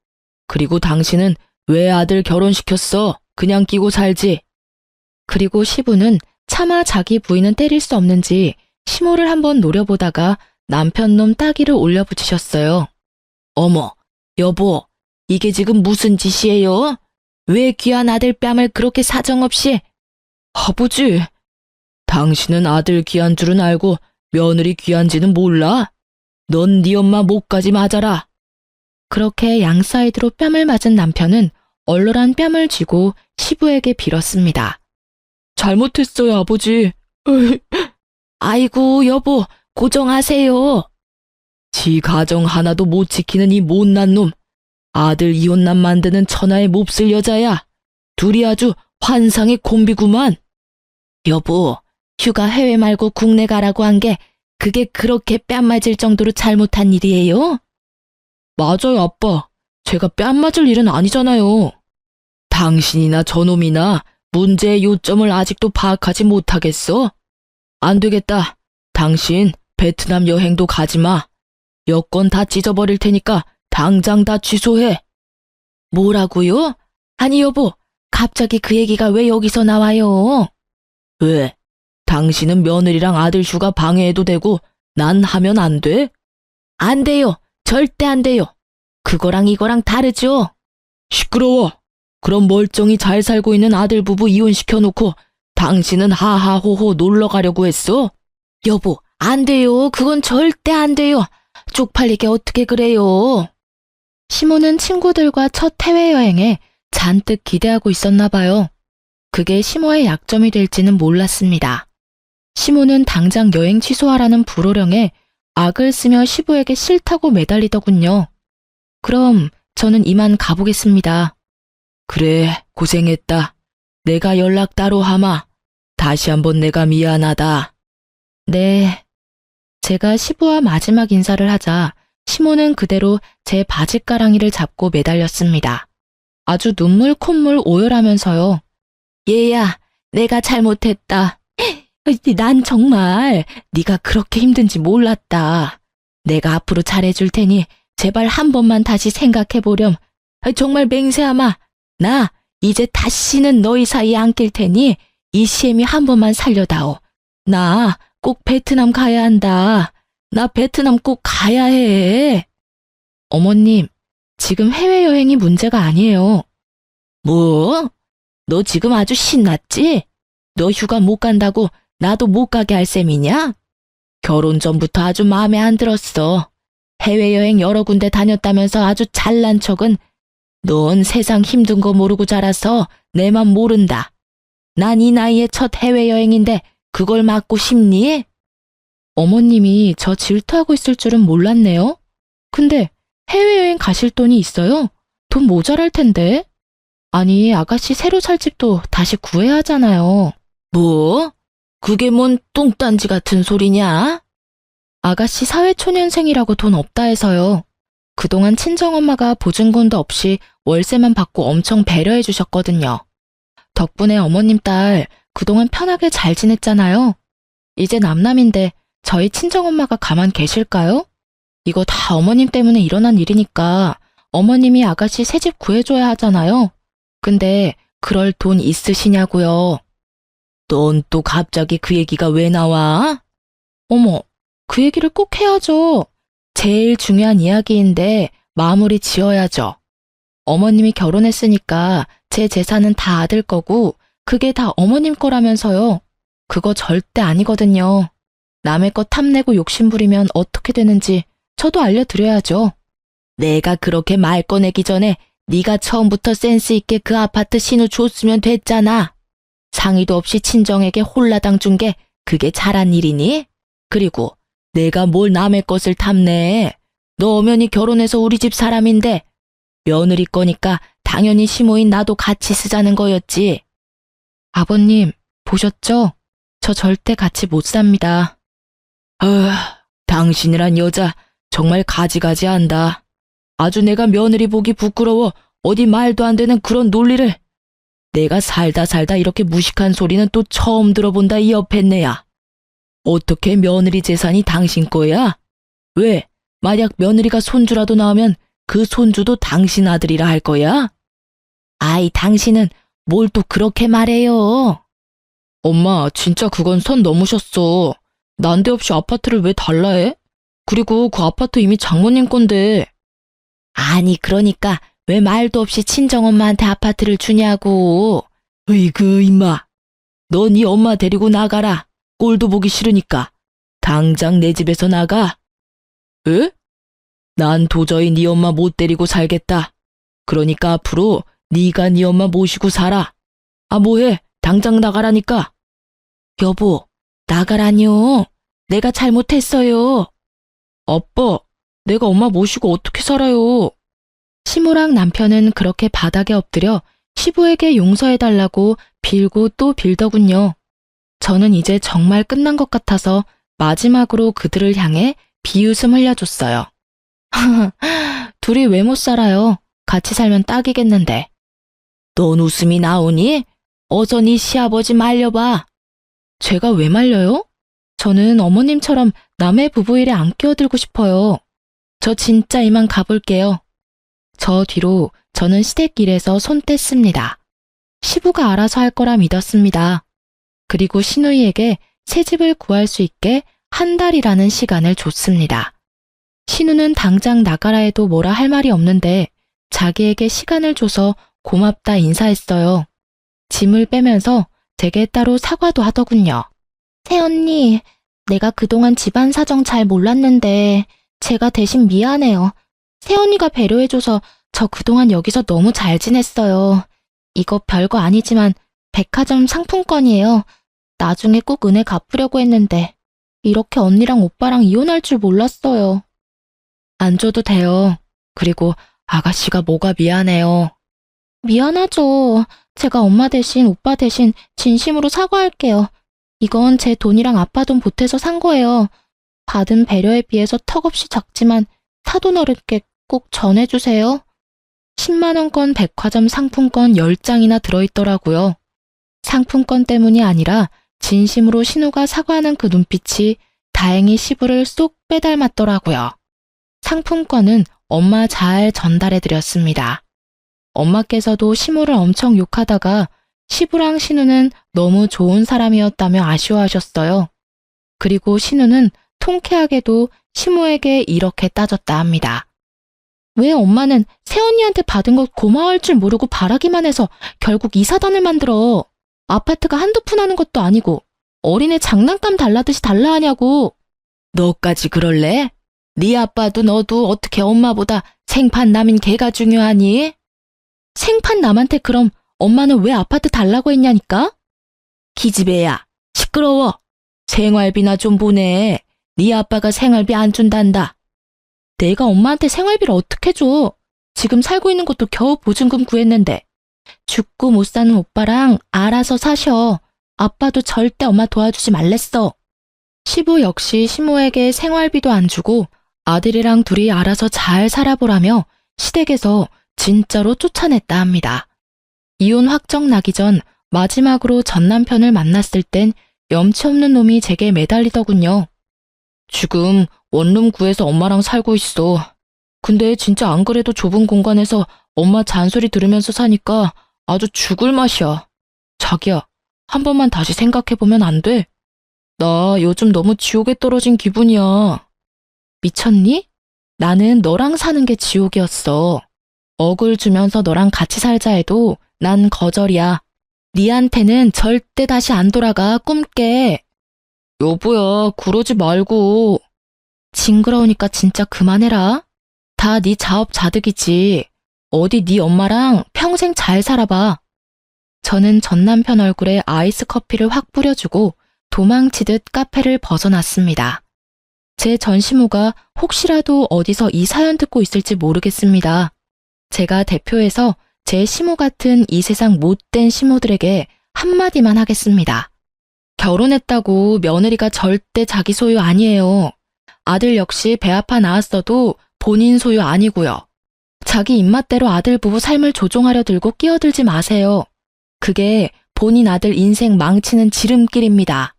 그리고 당신은 왜 아들 결혼시켰어? 그냥 끼고 살지. 그리고 시부는 차마 자기 부인은 때릴 수 없는지 시모를 한번 노려보다가 남편 놈 따귀를 올려붙이셨어요. 어머, 여보, 이게 지금 무슨 짓이에요? 왜 귀한 아들 뺨을 그렇게 사정없이? 아버지, 당신은 아들 귀한 줄은 알고 며느리 귀한지는 몰라? 넌 네 엄마 목까지 맞아라. 그렇게 양사이드로 뺨을 맞은 남편은 얼얼한 뺨을 쥐고 시부에게 빌었습니다. 잘못했어요, 아버지. 아이고, 여보, 고정하세요. 지 가정 하나도 못 지키는 이 못난 놈. 아들 이혼남 만드는 천하의 몹쓸 여자야. 둘이 아주 환상의 콤비구만. 여보, 휴가 해외 말고 국내 가라고 한 게 그게 그렇게 뺨 맞을 정도로 잘못한 일이에요? 맞아요, 아빠. 제가 뺨 맞을 일은 아니잖아요. 당신이나 저놈이나 문제의 요점을 아직도 파악하지 못하겠어? 안 되겠다. 당신 베트남 여행도 가지 마. 여권 다 찢어버릴 테니까 당장 다 취소해. 뭐라고요? 아니 여보, 갑자기 그 얘기가 왜 여기서 나와요? 왜? 당신은 며느리랑 아들 휴가 방해해도 되고 난 하면 안 돼? 안 돼요. 절대 안 돼요. 그거랑 이거랑 다르죠? 시끄러워. 그럼 멀쩡히 잘 살고 있는 아들 부부 이혼시켜놓고 당신은 하하호호 놀러 가려고 했어? 여보, 안 돼요. 그건 절대 안 돼요. 쪽팔리게 어떻게 그래요? 시모는 친구들과 첫 해외여행에 잔뜩 기대하고 있었나 봐요. 그게 시모의 약점이 될지는 몰랐습니다. 시모는 당장 여행 취소하라는 불호령에 악을 쓰며 시부에게 싫다고 매달리더군요. 그럼 저는 이만 가보겠습니다. 그래, 고생했다. 내가 연락 따로 하마. 다시 한번 내가 미안하다. 네. 제가 시부와 마지막 인사를 하자 시모는 그대로 제 바짓가랑이를 잡고 매달렸습니다. 아주 눈물 콧물 오열하면서요. 얘야, 내가 잘못했다. 난 정말 네가 그렇게 힘든지 몰랐다. 내가 앞으로 잘해줄 테니 제발 한 번만 다시 생각해보렴. 정말 맹세하마. 나 이제 다시는 너희 사이에 안 낄 테니 이 시애미 한 번만 살려다오. 나 꼭 베트남 가야 한다. 나 베트남 꼭 가야 해. 어머님, 지금 해외여행이 문제가 아니에요. 뭐? 너 지금 아주 신났지? 너 휴가 못 간다고 나도 못 가게 할 셈이냐? 결혼 전부터 아주 마음에 안 들었어. 해외여행 여러 군데 다녔다면서 아주 잘난 척은 넌 세상 힘든 거 모르고 자라서 내 맘 모른다. 난 이 나이에 첫 해외여행인데 그걸 맞고 싶니? 어머님이 저 질투하고 있을 줄은 몰랐네요. 근데 해외여행 가실 돈이 있어요? 돈 모자랄 텐데. 아니, 아가씨 새로 살 집도 다시 구해야 하잖아요. 뭐? 그게 뭔 뚱딴지 같은 소리냐? 아가씨 사회초년생이라고 돈 없다 해서요. 그동안 친정엄마가 보증금도 없이 월세만 받고 엄청 배려해 주셨거든요. 덕분에 어머님 딸 그동안 편하게 잘 지냈잖아요. 이제 남남인데 저희 친정엄마가 가만 계실까요? 이거 다 어머님 때문에 일어난 일이니까 어머님이 아가씨 새집 구해줘야 하잖아요. 근데 그럴 돈 있으시냐고요? 넌 또 갑자기 그 얘기가 왜 나와? 어머, 그 얘기를 꼭 해야죠. 제일 중요한 이야기인데 마무리 지어야죠. 어머님이 결혼했으니까 제 재산은 다 아들 거고 그게 다 어머님 거라면서요. 그거 절대 아니거든요. 남의 거 탐내고 욕심부리면 어떻게 되는지 저도 알려드려야죠. 내가 그렇게 말 꺼내기 전에 네가 처음부터 센스 있게 그 아파트 신우 줬으면 됐잖아. 상의도 없이 친정에게 홀라당 준 게 그게 잘한 일이니? 그리고 내가 뭘 남의 것을 탐내. 너 엄연히 결혼해서 우리 집 사람인데 며느리 거니까 당연히 시모인 나도 같이 쓰자는 거였지. 아버님, 보셨죠? 저 절대 같이 못 삽니다. 당신이란 여자 정말 가지가지한다. 아주 내가 며느리 보기 부끄러워 어디 말도 안 되는 그런 논리를. 내가 살다 이렇게 무식한 소리는 또 처음 들어본다 이 옆에 내야. 어떻게 며느리 재산이 당신 거야? 왜? 만약 며느리가 손주라도 나오면 그 손주도 당신 아들이라 할 거야? 아이, 당신은 뭘 또 그렇게 말해요? 엄마, 진짜 그건 선 넘으셨어. 난데없이 아파트를 왜 달라 해? 그리고 그 아파트 이미 장모님 건데. 아니, 그러니까 왜 말도 없이 친정엄마한테 아파트를 주냐고. 으이그, 임마. 너 네 엄마 데리고 나가라. 꼴도 보기 싫으니까. 당장 내 집에서 나가. 에? 난 도저히 네 엄마 못 데리고 살겠다. 그러니까 앞으로 네가 네 엄마 모시고 살아. 아, 뭐해? 당장 나가라니까. 여보, 나가라니요. 내가 잘못했어요. 아빠, 내가 엄마 모시고 어떻게 살아요? 시모랑 남편은 그렇게 바닥에 엎드려 시부에게 용서해달라고 빌고 또 빌더군요. 저는 이제 정말 끝난 것 같아서 마지막으로 그들을 향해 비웃음 흘려줬어요. 둘이 왜 못 살아요? 같이 살면 딱이겠는데. 넌 웃음이 나오니? 어서 네 시아버지 말려봐. 제가 왜 말려요? 저는 어머님처럼 남의 부부 일에 안 끼어들고 싶어요. 저 진짜 이만 가볼게요. 저 뒤로 저는 시댁길에서 손 뗐습니다. 시부가 알아서 할 거라 믿었습니다. 그리고 시누이에게 새 집을 구할 수 있게 한 달이라는 시간을 줬습니다. 신우는 당장 나가라 해도 뭐라 할 말이 없는데 자기에게 시간을 줘서 고맙다 인사했어요. 짐을 빼면서 제게 따로 사과도 하더군요. 새언니, 내가 그동안 집안 사정 잘 몰랐는데 제가 대신 미안해요. 새언니가 배려해줘서 저 그동안 여기서 너무 잘 지냈어요. 이거 별거 아니지만 백화점 상품권이에요. 나중에 꼭 은혜 갚으려고 했는데 이렇게 언니랑 오빠랑 이혼할 줄 몰랐어요. 안 줘도 돼요. 그리고 아가씨가 뭐가 미안해요. 미안하죠. 제가 엄마 대신 오빠 대신 진심으로 사과할게요. 이건 제 돈이랑 아빠 돈 보태서 산 거예요. 받은 배려에 비해서 턱없이 작지만 사돈 어른께 꼭 전해주세요. 10만 원권 백화점 상품권 10장이나 들어있더라고요. 상품권 때문이 아니라 진심으로 신우가 사과하는 그 눈빛이 다행히 시부를 쏙 빼닮았더라고요. 상품권은 엄마 잘 전달해드렸습니다. 엄마께서도 시모를 엄청 욕하다가 시부랑 신우는 너무 좋은 사람이었다며 아쉬워하셨어요. 그리고 신우는 통쾌하게도 시모에게 이렇게 따졌다 합니다. 왜 엄마는 새언니한테 받은 것 고마워할 줄 모르고 바라기만 해서 결국 이 사단을 만들어. 아파트가 한두 푼 하는 것도 아니고 어린애 장난감 달라듯이 달라 하냐고. 너까지 그럴래? 네 아빠도 너도 어떻게 엄마보다 생판 남인 걔가 중요하니? 생판 남한테 그럼 엄마는 왜 아파트 달라고 했냐니까? 기집애야, 시끄러워. 생활비나 좀 보내. 네 아빠가 생활비 안 준단다. 내가 엄마한테 생활비를 어떻게 줘? 지금 살고 있는 것도 겨우 보증금 구했는데. 죽고 못 사는 오빠랑 알아서 사셔. 아빠도 절대 엄마 도와주지 말랬어. 시부 역시 시모에게 생활비도 안 주고 아들이랑 둘이 알아서 잘 살아보라며 시댁에서 진짜로 쫓아냈다 합니다. 이혼 확정 나기 전 마지막으로 전 남편을 만났을 땐 염치 없는 놈이 제게 매달리더군요. 지금 원룸 구해서 엄마랑 살고 있어. 근데 진짜 안 그래도 좁은 공간에서 엄마 잔소리 들으면서 사니까 아주 죽을 맛이야. 자기야, 한 번만 다시 생각해보면 안 돼? 나 요즘 너무 지옥에 떨어진 기분이야. 미쳤니? 나는 너랑 사는 게 지옥이었어. 억을 주면서 너랑 같이 살자 해도 난 거절이야. 니한테는 절대 다시 안 돌아가, 꿈깨. 여보야, 그러지 말고. 징그러우니까 진짜 그만해라. 다 네 자업자득이지. 어디 네 엄마랑 평생 잘 살아봐. 저는 전 남편 얼굴에 아이스 커피를 확 뿌려주고 도망치듯 카페를 벗어났습니다. 제 전시모가 혹시라도 어디서 이 사연 듣고 있을지 모르겠습니다. 제가 대표해서 제 시모 같은 이 세상 못된 시모들에게 한마디만 하겠습니다. 결혼했다고 며느리가 절대 자기 소유 아니에요. 아들 역시 배 아파 낳았어도 본인 소유 아니고요. 자기 입맛대로 아들 부부 삶을 조종하려 들고 끼어들지 마세요. 그게 본인 아들 인생 망치는 지름길입니다.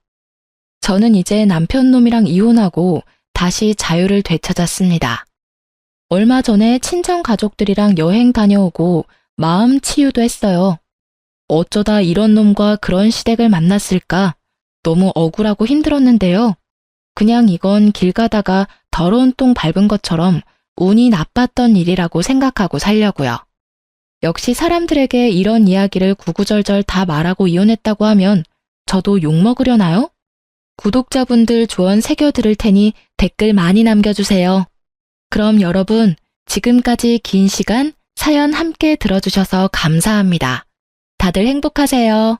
저는 이제 남편 놈이랑 이혼하고 다시 자유를 되찾았습니다. 얼마 전에 친정 가족들이랑 여행 다녀오고 마음 치유도 했어요. 어쩌다 이런 놈과 그런 시댁을 만났을까? 너무 억울하고 힘들었는데요. 그냥 이건 길 가다가 더러운 똥 밟은 것처럼 운이 나빴던 일이라고 생각하고 살려고요. 역시 사람들에게 이런 이야기를 구구절절 다 말하고 이혼했다고 하면 저도 욕먹으려나요? 구독자분들 조언 새겨 들을 테니 댓글 많이 남겨주세요. 그럼 여러분, 지금까지 긴 시간 사연 함께 들어주셔서 감사합니다. 다들 행복하세요.